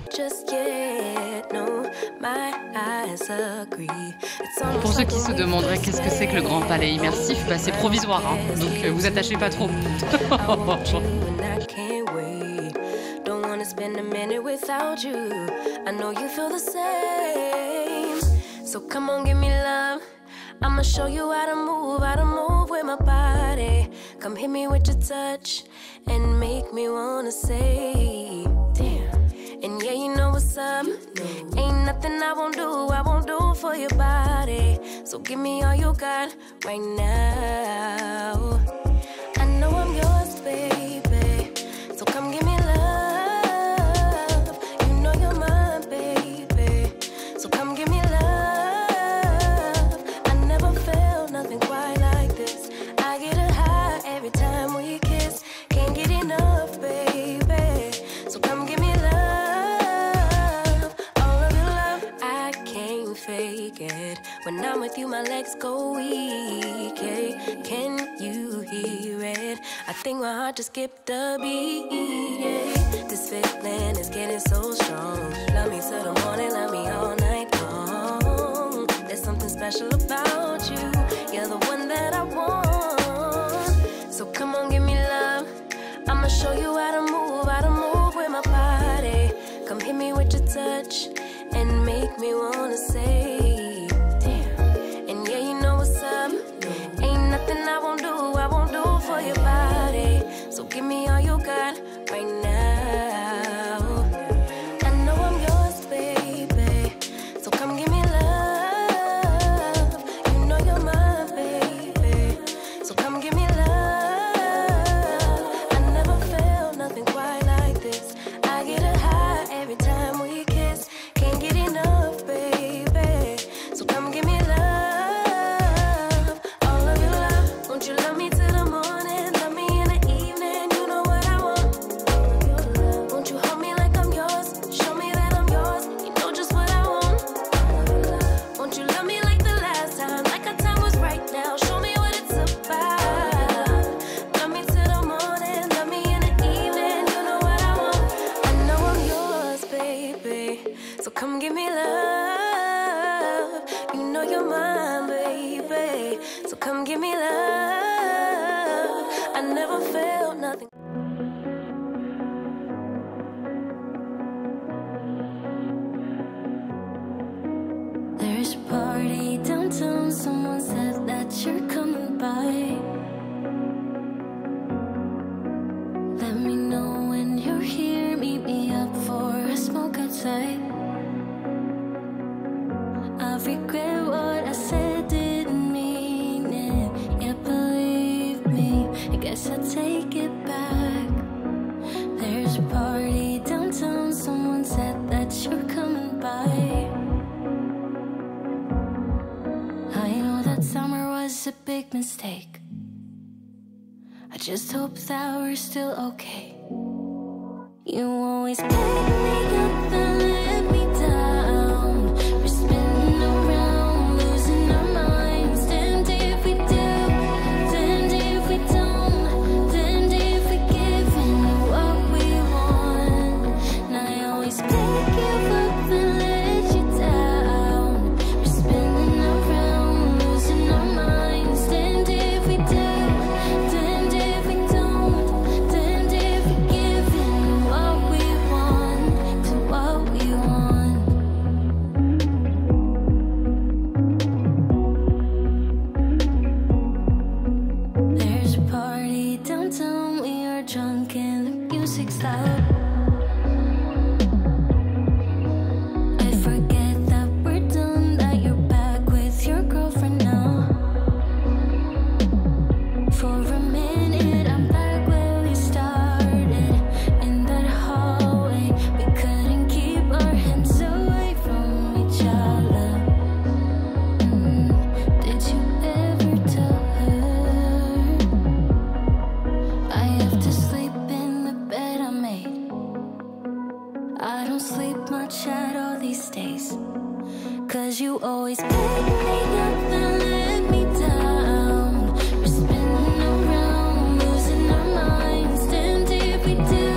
Pour ceux qui se demanderaient qu'est-ce que c'est que le Grand Palais immersif, bah, c'est provisoire. Hein. Donc vous attachez pas trop. Spend a minute without you. I know you feel the same. So come on, give me love. I'ma show you how to move with my body. Come hit me with your touch and make me wanna say, damn. And yeah, you know what's up. Ain't nothing I won't do for your body. So give me all you got right now. I know I'm yours, baby. So come give me love. When I'm with you, my legs go weak. Hey, can you hear it? I think my heart just skipped a beat. Yeah. This feeling is getting so strong. Love me till the morning, love me all night long. There's something special about you. You're the one that I want. So come on, give me love. I'ma show you how to move with my body. Come hit me with your touch and make me wanna say. I won't do for your body. So give me all you got right now. I know I'm yours, baby. So come give me love. You know you're mine, baby. So come give me love. I never felt nothing quite like this. I get a high every time we kiss. Can't get enough, baby. So come give me love. a big mistake. I just hope that we're still okay. You always pick me up and let me down. We're spinning around, losing our minds. Damned if we do, damned if we don't, damned if we give in what we want. And I always pick you up and let you down. We're spinning around, losing our minds. Damned if we do, damned if we don't, damned if we give in what we want to what we want. There's a party downtown, we are drunk and the music's loud. I forget that we're done, that you're back with your girlfriend now. For a minute, I'm back where we started, in that hallway. We couldn't keep our hands away from each other. Did you ever tell her? I have to sleep in the bed I made. I don't sleep much at all these days. 'Cause you always pick me up and let me down. We're spinning around, losing our minds. Damned if we do,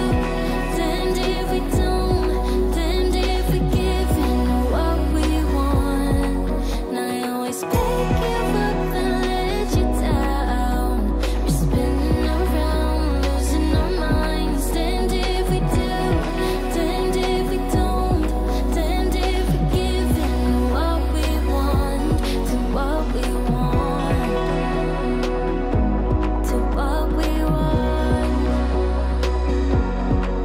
damned if we don't, damned if we give in what we want. And I always pick you up and let you down. We're spinning around, losing our minds. Damned if we do, damned if we don't, damned if we give in what we want to what we want, to what we want,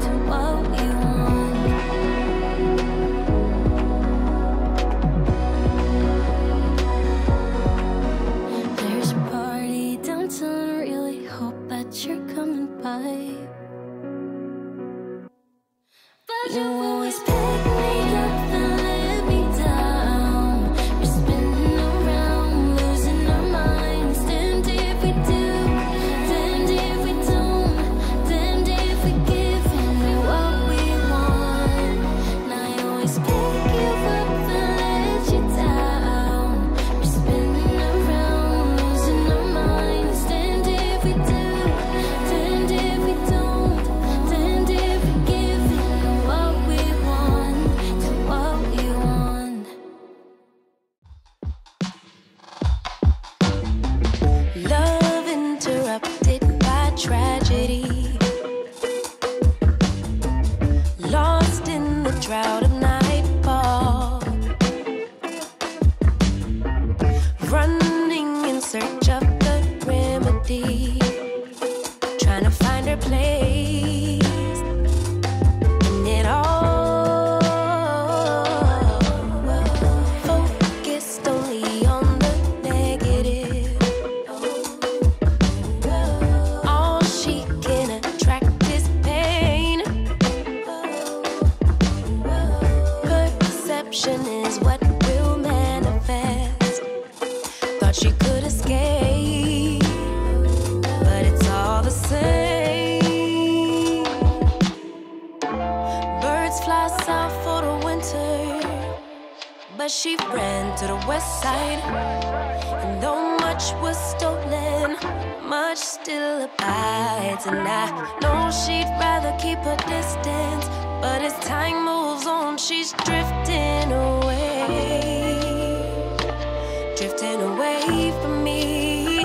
to what we want. There's a party downtown, really hope that you're coming by. You always pick me up and let me down. We're spinning around, losing our minds. Damned if we do, damned if we don't, damned if we give in what we want. And I always pick you up and let you down. We're spinning around, losing our minds. Damned if we do, damned if we don't, damned if we give in what we want to what we want. Love interrupted by tragedy, lost in the drought of nightfall, running in search of the remedy, trying to find her place in it all. Focused only on the negative. All she can attract is pain. Perception is what will manifest. Thought she could escape, but it's all the same. Birds fly south for the winter, but she ran to the west side. And though much was stolen, much still abides. And I know she'd rather keep her distance, but as time moves on, she's drifting away, drifting away from me.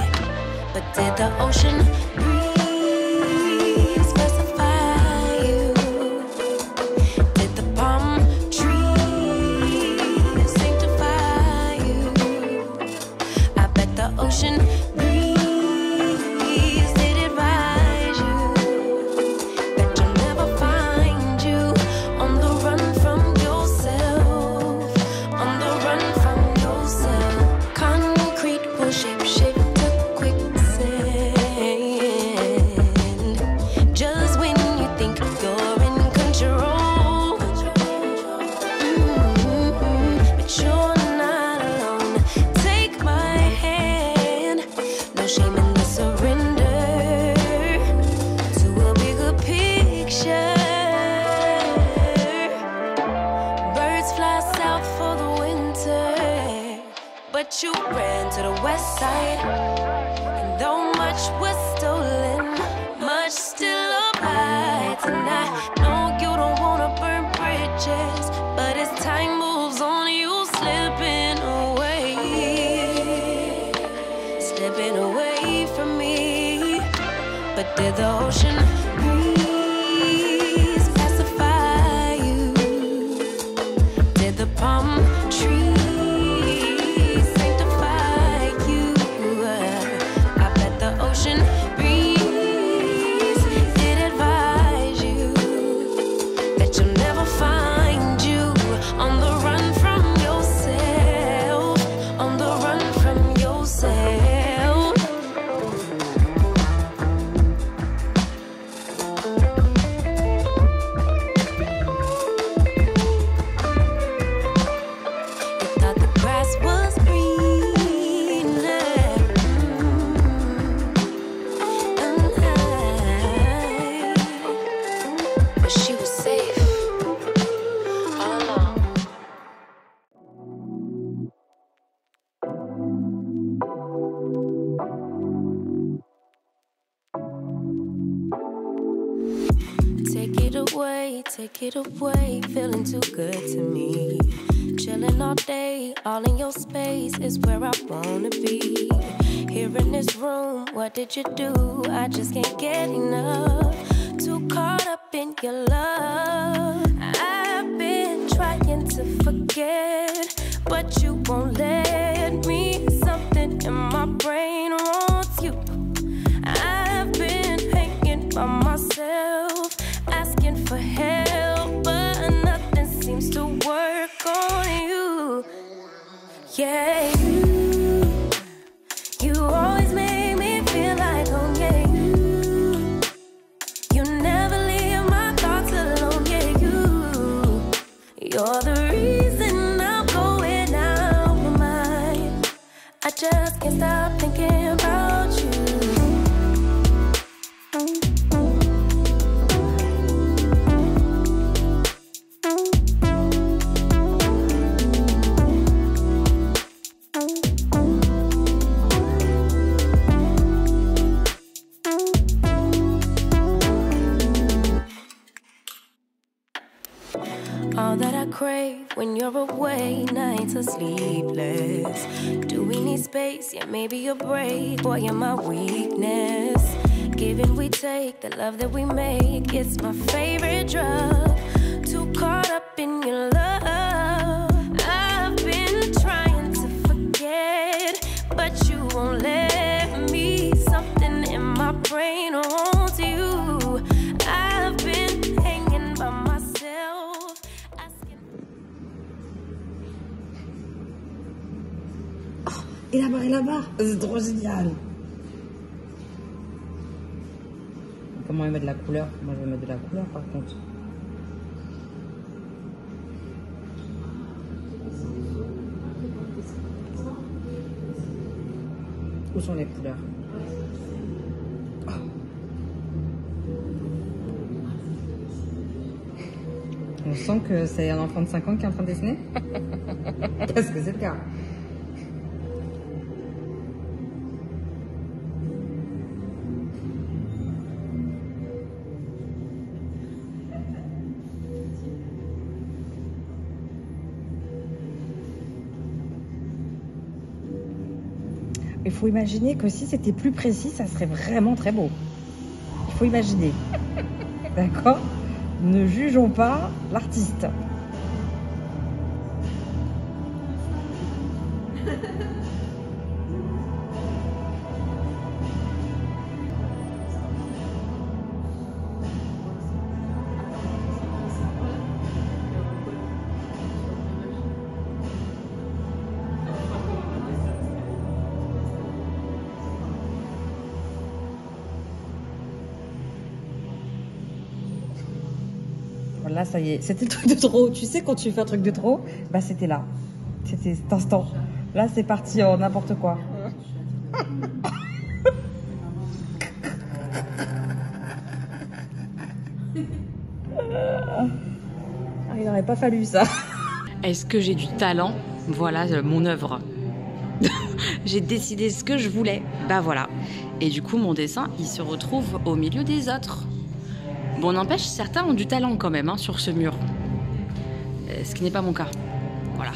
But did the ocean breeze specify you? Did the palm trees sanctify you? I bet the ocean breeze did advise you that you'll never find you on the run from yourself, on the run from yourself. Concrete will shape shift to quicksand. you ran to the west side. And though much was stolen, much still abides. And I know you don't wanna burn bridges, but as time moves on, you slipping away from me. But did the ocean breeze pacify you? Did the palm trees sanctify you? I bet the ocean breeze did advise you that you'll never find you on the run from yourself, on the run from yourself. Take it away, feeling too good to me. Chilling all day, all in your space is where I wanna be. Here in this room, what did you do? I just can't get enough. Too caught up in your love. I've been trying to forget, but you won't let me. Something in my brain wants you. I've been hanging by myself, asking for help, but nothing seems to work on you. Yeah, you always make me feel like home. Yeah, you never leave my thoughts alone. Yeah, you're the reason I'm going out my mind. I just can't stop thinking about you. All that I crave when you're away, nights are sleepless. Do we need space? Yeah, maybe a break. Boy, you're my weakness. Give and we take, the love that we make, it's my favorite drug. Too caught up in your love. I've been trying to forget, but you won't let me. Something in my brain wants you. I've been hanging by myself. Et là-bas, c'est trop génial. Comment il met de la couleur? Moi, je vais mettre de la couleur, par contre. Où sont les couleurs? Oh. On sent que c'est un enfant de 5 ans qui est en train de dessiner. Parce que c'est le cas. Il faut imaginer que si c'était plus précis, ça serait vraiment très beau. Il faut imaginer. D'accord? Ne jugeons pas l'artiste. Là, ça y est, c'était le truc de trop. Tu sais, quand tu fais un truc de trop, bah c'était là. C'était cet instant. Là, c'est parti en n'importe quoi. Il n'aurait pas fallu ça. Est-ce que j'ai du talent? Voilà mon œuvre. J'ai décidé ce que je voulais. Bah voilà. Et du coup, mon dessin, il se retrouve au milieu des autres. Bon, n'empêche, certains ont du talent quand même sur ce mur. Ce qui n'est pas mon cas. Voilà.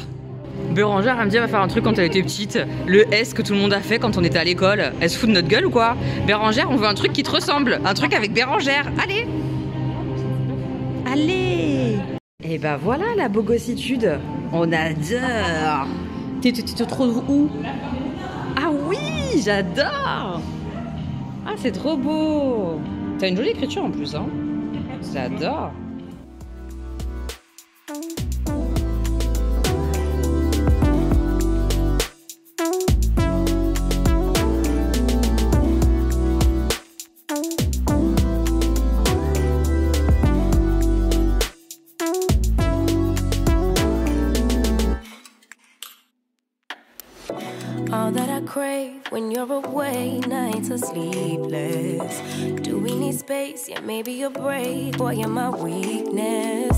Bérangère, elle me dit, elle va faire un truc quand elle était petite. Le S que tout le monde a fait quand on était à l'école. Elle se fout de notre gueule ou quoi? Bérangère, on veut un truc qui te ressemble. Un truc avec Bérangère. Allez! Allez! Et bah voilà la bogossitude. On adore. Tu te trouves où? Ah oui, j'adore. Ah, c'est trop beau. T'as une jolie écriture en plus, hein. J'adore. All that I crave when you're away, nights are sleepless. Do we need space? Yeah, maybe a break. Boy, you're my weakness.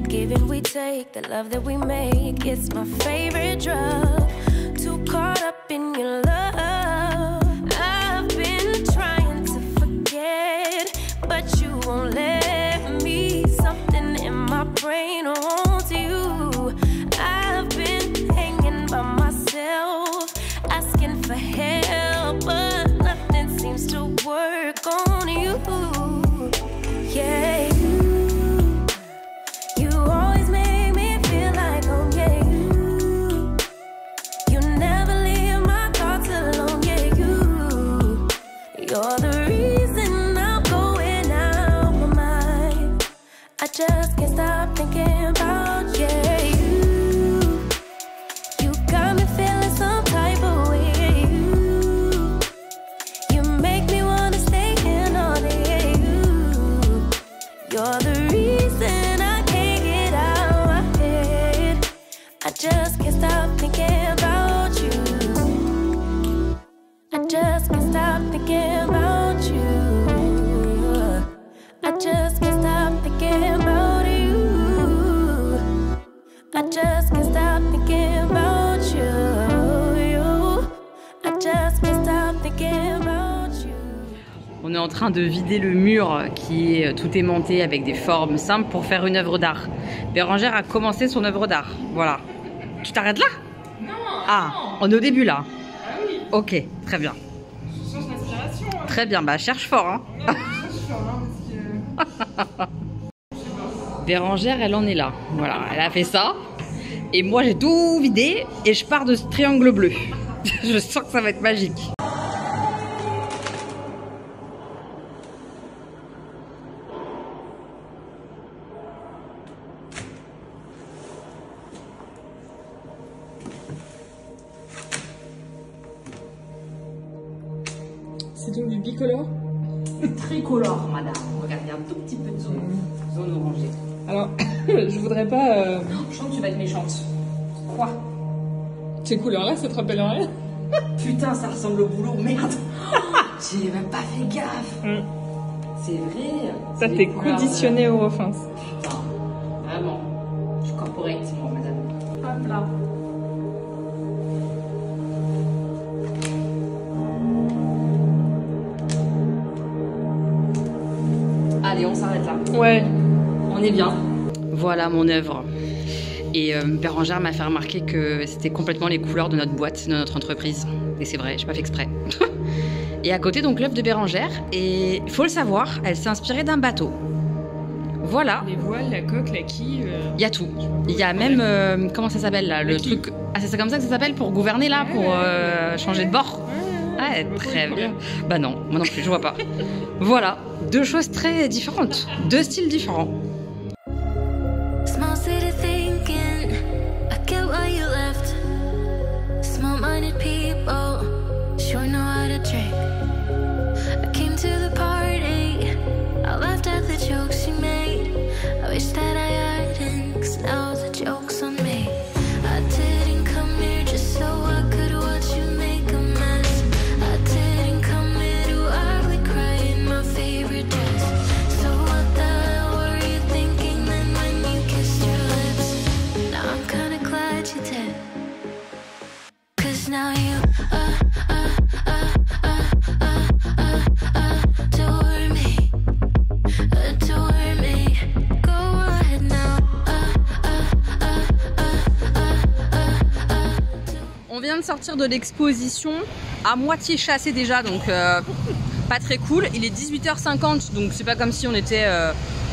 Give and we take, the love that we make, it's my favorite drug. Too caught up in your love. I've been trying to forget, but you won't let me. Something in my brain wants you. I've been hanging by myself, asking for help, but nothing seems to work on you. Yeah, you always make me feel like home. Yeah, you never leave my thoughts alone. Yeah, you're the reason I'm going out my mind. I just can't stop thinking about you. You got me feeling some type of way. You make me wanna stay in all day. You're the reason I can't get out my head. I just can't stop thinking about you. I just can't stop thinking about you. I just can't stop thinking about you. I just can't stop thinking about you. I just can't stop thinking about you. On est en train de vider le mur qui est tout aimanté avec des formes simples pour faire une œuvre d'art. Bérangère a commencé son œuvre d'art. Voilà. Tu t'arrêtes là? Non. Ah, on est au début là. Ah oui. Ok, très bien. Je change d'inspiration. Très bien, bah cherche fort. Hein. Bérangère, elle en est là. Voilà, elle a fait ça. Et moi, j'ai tout vidé et je pars de ce triangle bleu. Je sens que ça va être magique. C'est donc du bicolore? Tricolore, madame. Regardez un tout petit peu de zone orangée. Alors, je voudrais pas... Je sens que tu vas être méchante. Quoi? Ces couleurs-là, ça te rappelle rien? Putain, ça ressemble au boulot, merde. J'ai même pas fait gaffe. C'est vrai. Ça t'est conditionné au refin. Putain, vraiment. Je suis corporate, moi, madame. Hop là. Allez, on s'arrête là. Ouais. On est bien. Voilà mon œuvre. Et Bérangère m'a fait remarquer que c'était complètement les couleurs de notre boîte, de notre entreprise. Et c'est vrai, j'ai pas fait exprès. Et à côté, donc, l'œuvre de Bérangère. Et il faut le savoir, elle s'est inspirée d'un bateau. Voilà. Les voiles, la coque, la quille... Il y a tout. Il y a même... comment ça s'appelle là? Le truc... Ah, c'est comme ça que ça s'appelle pour gouverner là? Pour changer de bord? Ouais, très bien. Bah non, moi non plus, je vois pas. Voilà, deux choses très différentes. Deux styles différents. Small city thinking, I get why you left. Small-minded people sure know how to drink. I came to the party, I laughed at the jokes you made. I wish that I hadn't, 'cause now the joke's on me. I didn't come here just so I could watch you make a mess. I didn't come here to ugly cry in my favorite dress. So what the hell were you 'cause now you adore me, adore me. Go ahead now. On vient de sortir de l'exposition à moitié chassé déjà, donc pas très cool. Il est 18h50, donc c'est pas comme si on était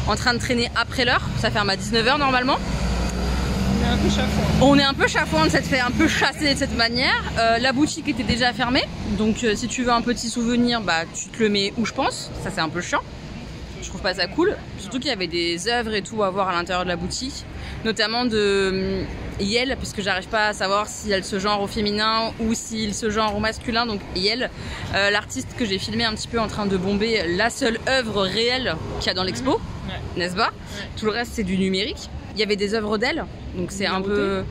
en train de traîner après l'heure. Ça ferme à 19h normalement. On est un peu chafouin. On est un peu chafouin de s'être fait un peu chasser de cette manière. La boutique était déjà fermée, donc si tu veux un petit souvenir, bah tu te le mets où je pense. Ça c'est un peu chiant. Je trouve pas ça cool. Surtout qu'il y avait des œuvres et tout à voir à l'intérieur de la boutique, notamment de Yel, puisque j'arrive pas à savoir si elle se genre au féminin ou s'il se genre au masculin. Donc Yel, l'artiste que j'ai filmé un petit peu en train de bomber la seule œuvre réelle qu'il y a dans l'expo, n'est-ce pas? Tout le reste c'est du numérique. Il y avait des œuvres d'elle, donc c'est un peu...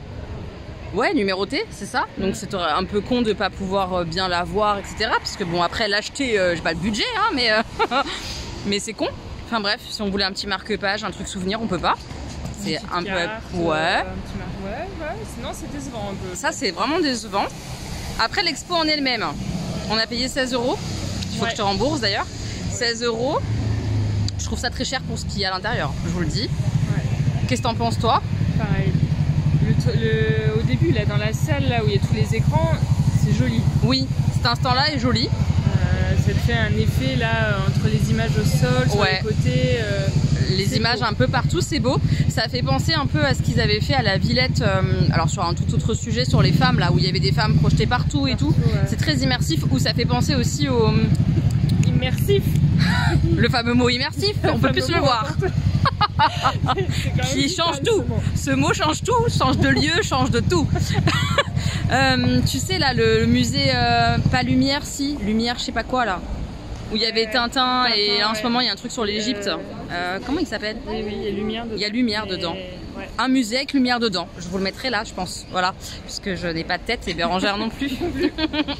Ouais, numéroté, c'est ça. Donc c'est un peu con de pas pouvoir bien la voir, etc. Parce que bon, après l'acheter, j'ai pas le budget, hein, mais, mais c'est con. Enfin bref, si on voulait un petit marque-page, un truc souvenir, on peut pas. C'est un peu... Ouais. Sinon c'est décevant un peu. Ça c'est vraiment décevant. Après l'expo en elle-même, on a payé 16 €. Il faut que je te rembourse d'ailleurs. 16 €. Je trouve ça très cher pour ce qu'il y a à l'intérieur, je vous le dis. Qu'est-ce que t'en penses toi? Pareil. Au début là dans la salle là où il y a tous les écrans, c'est joli. Oui, cet instant-là est joli. Ça te fait un effet là entre les images au sol, sur les côtés. Les images beau. Un peu partout, c'est beau. Ça fait penser un peu à ce qu'ils avaient fait à la Villette, alors sur un tout autre sujet, sur les femmes, là où il y avait des femmes projetées partout et tout. Ouais. C'est très immersif, ou ça fait penser aussi au... Immersif. Le fameux mot immersif, on peut plus le voir. Qui change tout. Ce mot change tout, change de lieu, change de tout. Tu sais là, le musée, pas Lumière, si, Lumière, je sais pas quoi là. Où il y avait Tintin et là, en ce moment il y a un truc sur l'Égypte. Comment il s'appelle? Oui, il y a Lumière dedans. Il y a Lumière dedans. Ouais. Un musée avec Lumière dedans. Je vous le mettrai là, je pense. Voilà, puisque je n'ai pas de tête et Bérangère non plus.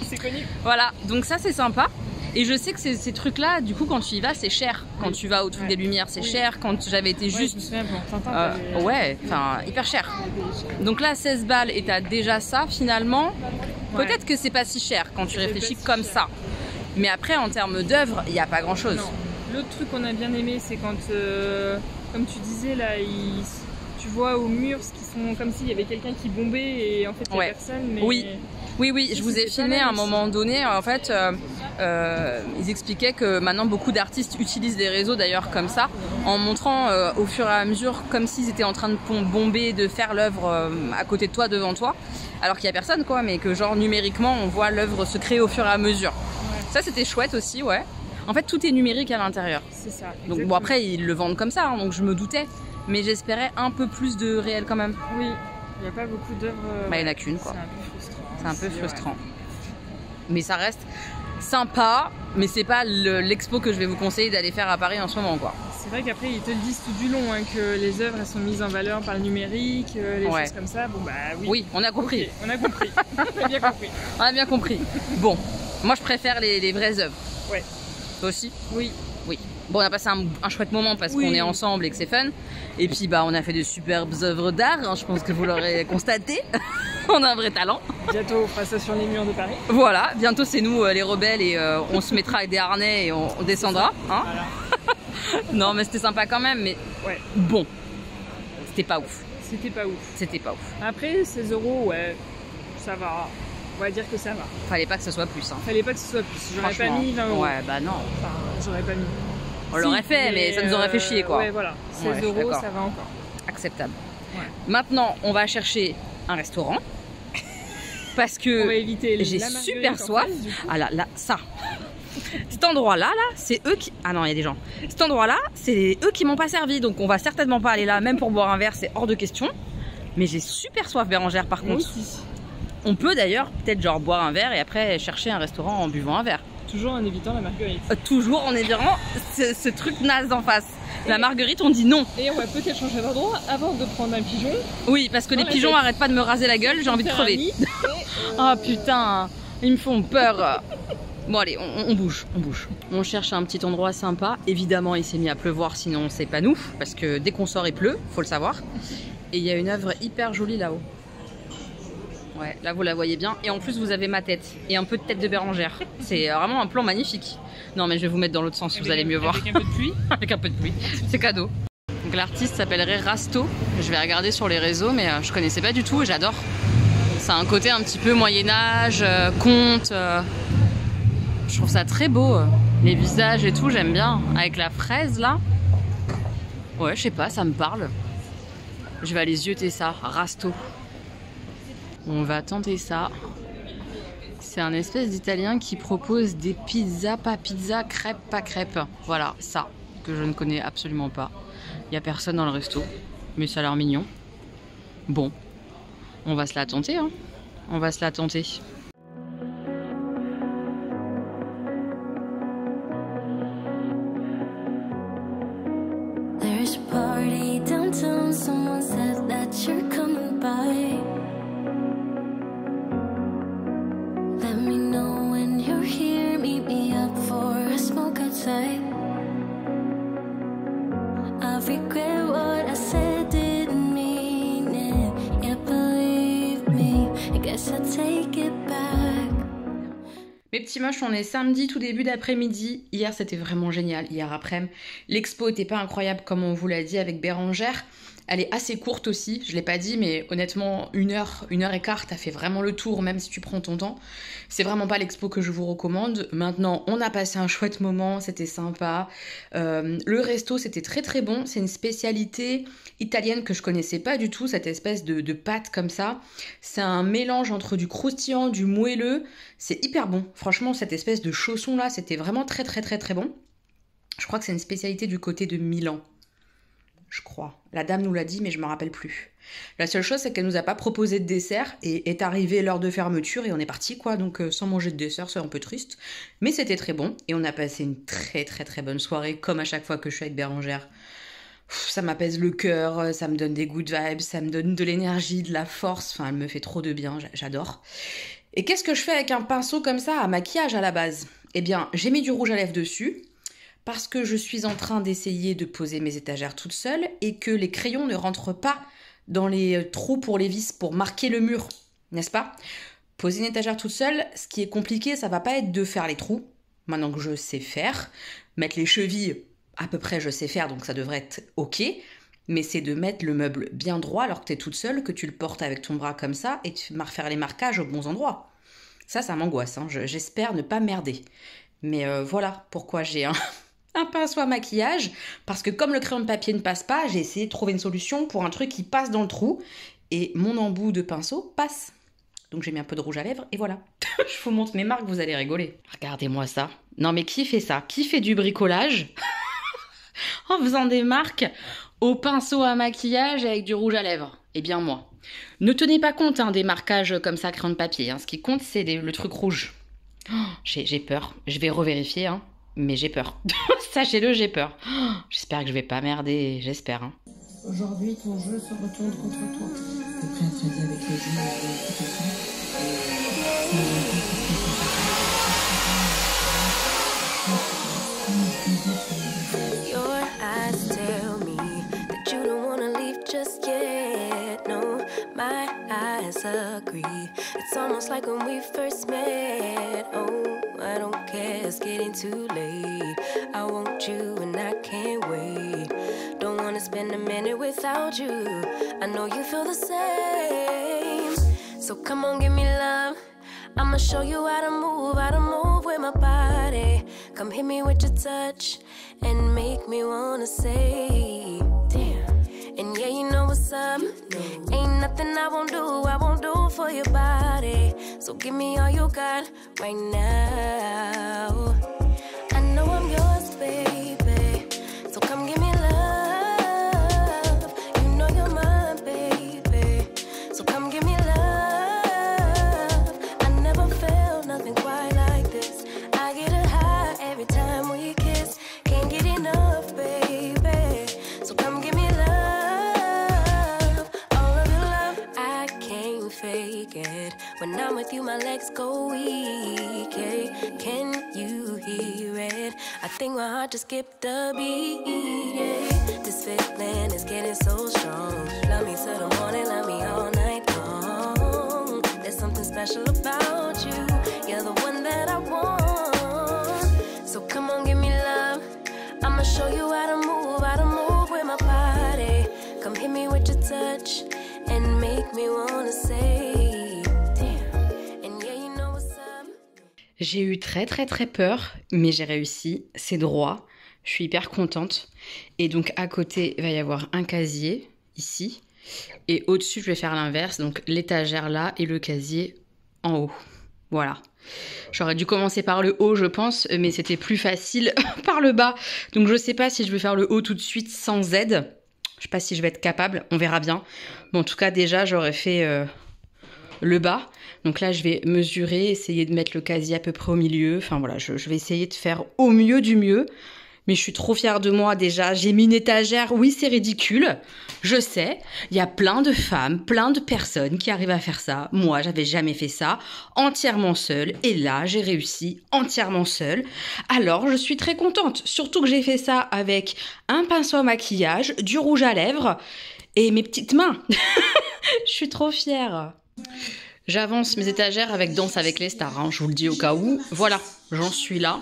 C'est connu. Voilà, donc ça c'est sympa. Et je sais que ces trucs-là, du coup, quand tu y vas, c'est cher. Quand tu vas au truc des Lumières, c'est cher. Quand j'avais été juste... ouais, enfin, hyper cher. Donc là, 16 balles et t'as déjà ça, finalement. Peut-être que c'est pas si cher quand tu réfléchis comme ça. Mais après, en termes d'œuvre, il n'y a pas grand-chose. L'autre truc qu'on a bien aimé, c'est quand, comme tu disais, là, tu vois au mur ce qui sont comme s'il y avait quelqu'un qui bombait et en fait, il n'y a personne. Mais... Oui, je vous ai filmé à un moment donné. En fait, ils expliquaient que maintenant beaucoup d'artistes utilisent les réseaux d'ailleurs comme ça, en montrant au fur et à mesure comme s'ils étaient en train de bomber, de faire l'œuvre à côté de toi, devant toi, alors qu'il n'y a personne quoi, mais que genre numériquement on voit l'œuvre se créer au fur et à mesure. Ça c'était chouette aussi, ouais. En fait tout est numérique à l'intérieur. C'est ça. Donc bon après ils le vendent comme ça, hein, donc je me doutais, mais j'espérais un peu plus de réel quand même. Oui, il n'y a pas beaucoup d'œuvres. Bah il n'y en a qu'une quoi. C'est un peu frustrant. Mais ça reste sympa, mais c'est pas l'expo que je vais vous conseiller d'aller faire à Paris en ce moment quoi. C'est vrai qu'après ils te le disent tout du long hein, que les œuvres elles sont mises en valeur par le numérique, les choses comme ça. Bon bah oui. Oui, on a compris. Okay, on a compris. On a bien compris. On a bien compris. Bon, moi je préfère les vraies œuvres. Ouais. Toi aussi? Oui. Bon, on a passé un chouette moment parce qu'on est ensemble et que c'est fun. Et puis bah on a fait de superbes œuvres d'art, hein, je pense que vous l'aurez constaté. On a un vrai talent. Bientôt on fera ça sur les murs de Paris. Voilà, bientôt c'est nous les rebelles et on se mettra avec des harnais et on descendra. Hein. Voilà. Non mais c'était sympa quand même, mais bon, c'était pas ouf. C'était pas ouf. Après 16 €, ouais, ça va. On va dire que ça va. Fallait pas que ce soit plus. Hein. Fallait pas que ce soit plus. J'aurais pas mis 20 €. Ouais, bah non. Enfin, j'aurais pas mis. On l'aurait fait, mais ça nous aurait fait chier quoi. Ouais, voilà. 16 €, ça va encore. Acceptable. Ouais. Maintenant, on va chercher un restaurant. Parce que j'ai super soif. Ah là, ça. Cet endroit-là, c'est eux qui... Ah non, il y a des gens. Cet endroit-là, c'est eux qui m'ont pas servi. Donc on va certainement pas aller là, même pour boire un verre, c'est hors de question. Mais j'ai super soif, Bérangère, par contre. Moi aussi. On peut d'ailleurs peut-être genre boire un verre et après chercher un restaurant en buvant un verre. Toujours en évitant la marguerite. Toujours en évitant ce truc naze en face. La marguerite, on dit non. Et on va peut-être changer d'endroit avant de prendre un pigeon. Oui, parce que les pigeons arrêtent pas de me raser la gueule, j'ai envie de crever. Ah putain, ils me font peur. Bon allez, on bouge. On cherche un petit endroit sympa. Évidemment, il s'est mis à pleuvoir, sinon c'est pas nous. Parce que dès qu'on sort, il pleut, faut le savoir. Et il y a une œuvre hyper jolie là-haut. Ouais, là vous la voyez bien. Et en plus vous avez ma tête et un peu de tête de Bérengère. C'est vraiment un plan magnifique. Non mais je vais vous mettre dans l'autre sens, vous allez mieux voir. Avec un peu de pluie. Avec un peu de pluie, c'est cadeau. Donc l'artiste s'appellerait Rasto. Je vais regarder sur les réseaux mais je connaissais pas du tout et j'adore. Ça a un côté un petit peu Moyen-Âge, conte. Je trouve ça très beau. Les visages et tout, j'aime bien. Avec la fraise là. Ouais, je sais pas, ça me parle. Je vais aller zioter ça, Rasto. On va tenter ça. C'est un espèce d'italien qui propose des pizzas, pas pizza, crêpes, pas crêpes. Voilà, ça, que je ne connais absolument pas. Il n'y a personne dans le resto, mais ça a l'air mignon. Bon, on va se la tenter, hein. On va se la tenter. There's a party downtown, someone said that you're coming by. Let me know when you're here, meet me up for a smoke outside. I regret what I said, didn't mean it. Yeah, believe me, I guess I'll take it back. Mes petits moches, on est samedi tout début d'après-midi. Hier, c'était vraiment génial. Hier après-midi, l'expo était pas incroyable comme on vous l'a dit avec Bérengère. Elle est assez courte aussi, je l'ai pas dit, mais honnêtement, 1h et quart, t'as fait vraiment le tour, même si tu prends ton temps. C'est vraiment pas l'expo que je vous recommande. Maintenant, on a passé un chouette moment, c'était sympa. Le resto, c'était très très bon. C'est une spécialité italienne que je connaissais pas du tout, cette espèce de pâte comme ça. C'est un mélange entre du croustillant, du moelleux. C'est hyper bon. Franchement, cette espèce de chausson là, c'était vraiment très très très très bon. Je crois que c'est une spécialité du côté de Milan. Je crois. La dame nous l'a dit, mais je me rappelle plus. La seule chose, c'est qu'elle nous a pas proposé de dessert et est arrivée l'heure de fermeture et on est parti quoi. Donc sans manger de dessert, c'est un peu triste. Mais c'était très bon et on a passé une très très très bonne soirée, comme à chaque fois que je suis avec Bérengère. Ça m'apaise le cœur, ça me donne des good vibes, ça me donne de l'énergie, de la force. Enfin, elle me fait trop de bien, j'adore. Et qu'est-ce que je fais avec un pinceau comme ça à maquillage à la base? Eh bien, j'ai mis du rouge à lèvres dessus. Parce que je suis en train d'essayer de poser mes étagères toute seule et que les crayons ne rentrent pas dans les trous pour les vis pour marquer le mur, n'est-ce pas? Poser une étagère toute seule, ce qui est compliqué, ça va pas être de faire les trous, maintenant que je sais faire. Mettre les chevilles, à peu près je sais faire, donc ça devrait être ok. Mais c'est de mettre le meuble bien droit alors que tu es toute seule, que tu le portes avec ton bras comme ça et de faire les marquages aux bons endroits. Ça m'angoisse, hein. J'espère ne pas merder. Mais voilà pourquoi j'ai un pinceau à maquillage, parce que comme le crayon de papier ne passe pas, j'ai essayé de trouver une solution pour un truc qui passe dans le trou, et mon embout de pinceau passe. Donc j'ai mis un peu de rouge à lèvres, et voilà. Je vous montre mes marques, vous allez rigoler. Regardez-moi ça. Non mais qui fait ça? Qui fait du bricolage en faisant des marques au pinceau à maquillage avec du rouge à lèvres? Eh bien moi. Ne tenez pas compte des marquages comme ça, crayon de papier. Ce qui compte, c'est le truc rouge. J'ai peur. Je vais revérifier, mais j'ai peur. Sachez-le, j'ai peur. J'espère que je vais pas merder, j'espère. Aujourd'hui, ton jeu se retourne contre toi. T'es prêt à traiter avec les jeux et l'implication. Your eyes tell me that you don't wanna leave just yet. No, my eyes agree. It's almost like when we first met. Oh, I don't care, it's getting too late. I want you and I can't wait. Don't wanna spend a minute without you. I know you feel the same. So come on, give me love. I'ma show you how to move with my body. Come hit me with your touch and make me wanna say, damn. And yeah, you know what's up. Ain't nothing I won't do for your body. So give me all you got right now. I know I'm yours, baby. So come give me love. You know you're mine, baby. So come give me love. I never felt nothing quite like this. I get a high every time we kiss. Can't get enough, baby. So come give me love. All of your love, I can't fake it. When I'm with you, my legs go weak. Yeah. Can you hear it? I think my heart just skipped a beat. Yeah. This feeling is getting so strong. Love me till the morning, love me all night long. special about you. You're the one that I want. So come on, give me love. I'ma show you how to move with my body. Come hit me with your touch and make me wanna say, damn. And yeah, you know what's up. J'ai eu très peur, mais j'ai réussi, c'est droit. Je suis hyper contente. Et donc à côté, il va y avoir un casier, ici. Et au-dessus, je vais faire l'inverse. Donc l'étagère là et le casier en haut. Voilà. J'aurais dû commencer par le haut, je pense, mais c'était plus facile par le bas. Donc je sais pas si je vais faire le haut tout de suite sans aide. Je sais pas si je vais être capable, on verra bien. Bon, en tout cas, déjà, j'aurais fait le bas. Donc là, je vais mesurer, essayer de mettre le casier à peu près au milieu. Enfin voilà, je vais essayer de faire au mieux du mieux. Mais je suis trop fière de moi déjà. J'ai mis une étagère, oui c'est ridicule, je sais. Il y a plein de femmes, plein de personnes qui arrivent à faire ça. Moi, j'avais jamais fait ça, entièrement seule. Et là, j'ai réussi entièrement seule. Alors, je suis très contente. Surtout que j'ai fait ça avec un pinceau à maquillage, du rouge à lèvres et mes petites mains. Je suis trop fière. J'avance mes étagères avec Danse avec les stars, hein, je vous le dis au cas où. Voilà, j'en suis là.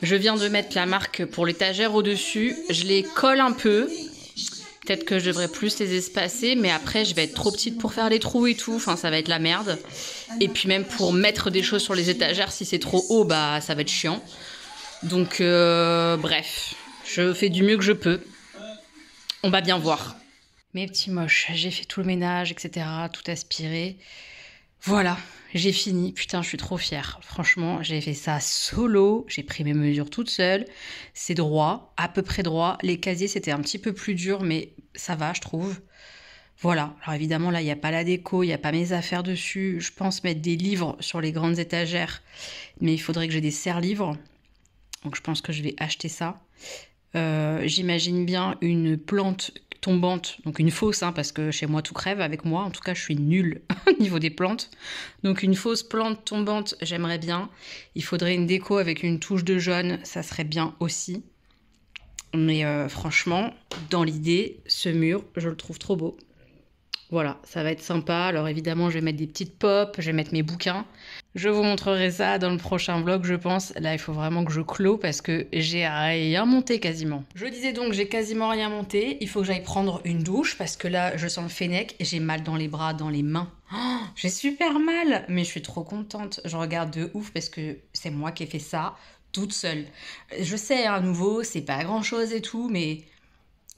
Je viens de mettre la marque pour l'étagère au-dessus. Je les colle un peu. Peut-être que je devrais plus les espacer, mais après, je vais être trop petite pour faire les trous et tout. Enfin, ça va être la merde. Et puis même pour mettre des choses sur les étagères, si c'est trop haut, bah ça va être chiant. Donc, bref, je fais du mieux que je peux. On va bien voir. Mes petits moches, j'ai fait tout le ménage, etc. Tout aspiré. Voilà, j'ai fini. Putain, je suis trop fière. Franchement, j'ai fait ça solo. J'ai pris mes mesures toute seule. C'est droit, à peu près droit. Les casiers, c'était un petit peu plus dur, mais ça va, je trouve. Voilà. Alors évidemment, là, il n'y a pas la déco, il n'y a pas mes affaires dessus. Je pense mettre des livres sur les grandes étagères, mais il faudrait que j'ai des serre-livres. Donc je pense que je vais acheter ça. J'imagine bien une plante tombante, donc une fausse, hein, parce que chez moi tout crève avec moi, en tout cas je suis nulle au niveau des plantes, donc une fausse plante tombante j'aimerais bien. Il faudrait une déco avec une touche de jaune, ça serait bien aussi, mais franchement dans l'idée ce mur je le trouve trop beau. Voilà, ça va être sympa. Alors évidemment, je vais mettre des petites pop, je vais mettre mes bouquins. Je vous montrerai ça dans le prochain vlog, je pense. Là, il faut vraiment que je clôt parce que j'ai rien monté quasiment. Je disais donc, j'ai quasiment rien monté. Il faut que j'aille prendre une douche parce que là, je sens le fennec et j'ai mal dans les bras, dans les mains. Oh, j'ai super mal, mais je suis trop contente. Je regarde de ouf parce que c'est moi qui ai fait ça toute seule. Je sais, à nouveau, c'est pas grand-chose et tout, mais...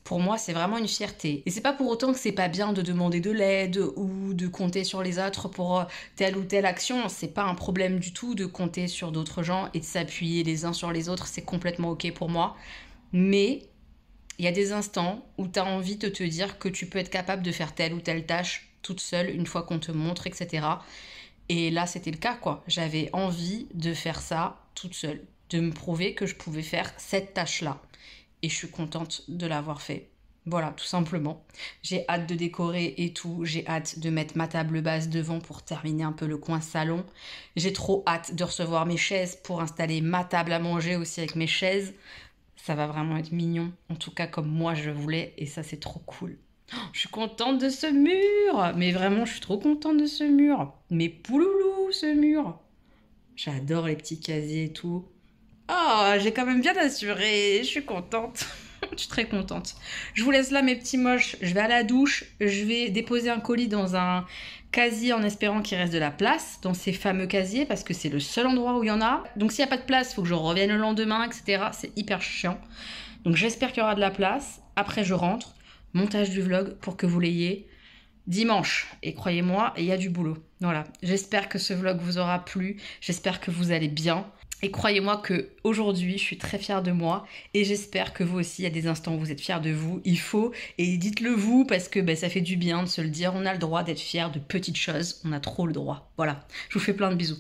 pour moi, c'est vraiment une fierté. Et c'est pas pour autant que c'est pas bien de demander de l'aide ou de compter sur les autres pour telle ou telle action. C'est pas un problème du tout de compter sur d'autres gens et de s'appuyer les uns sur les autres. C'est complètement ok pour moi. Mais il y a des instants où tu as envie de te dire que tu peux être capable de faire telle ou telle tâche toute seule une fois qu'on te montre, etc. Et là, c'était le cas, quoi. J'avais envie de faire ça toute seule, de me prouver que je pouvais faire cette tâche-là. Et je suis contente de l'avoir fait. Voilà, tout simplement. J'ai hâte de décorer et tout. J'ai hâte de mettre ma table basse devant pour terminer un peu le coin salon. J'ai trop hâte de recevoir mes chaises pour installer ma table à manger aussi avec mes chaises. Ça va vraiment être mignon. En tout cas, comme moi je voulais. Et ça, c'est trop cool. Oh, je suis contente de ce mur. Mais vraiment, je suis trop contente de ce mur. Mais pouloulou, ce mur. J'adore les petits casiers et tout. Oh, j'ai quand même bien assuré, je suis contente, je suis très contente. Je vous laisse là mes petits moches, je vais à la douche, je vais déposer un colis dans un casier en espérant qu'il reste de la place dans ces fameux casiers parce que c'est le seul endroit où il y en a. Donc s'il n'y a pas de place, il faut que je revienne le lendemain, etc. C'est hyper chiant. Donc j'espère qu'il y aura de la place. Après je rentre, montage du vlog pour que vous l'ayez dimanche. Et croyez-moi, il y a du boulot. Voilà, j'espère que ce vlog vous aura plu, j'espère que vous allez bien. Et croyez-moi qu'aujourd'hui, je suis très fière de moi et j'espère que vous aussi, il y a des instants où vous êtes fiers de vous. Il faut, et dites-le vous parce que ça fait du bien de se le dire. On a le droit d'être fiers de petites choses. On a trop le droit. Voilà, je vous fais plein de bisous.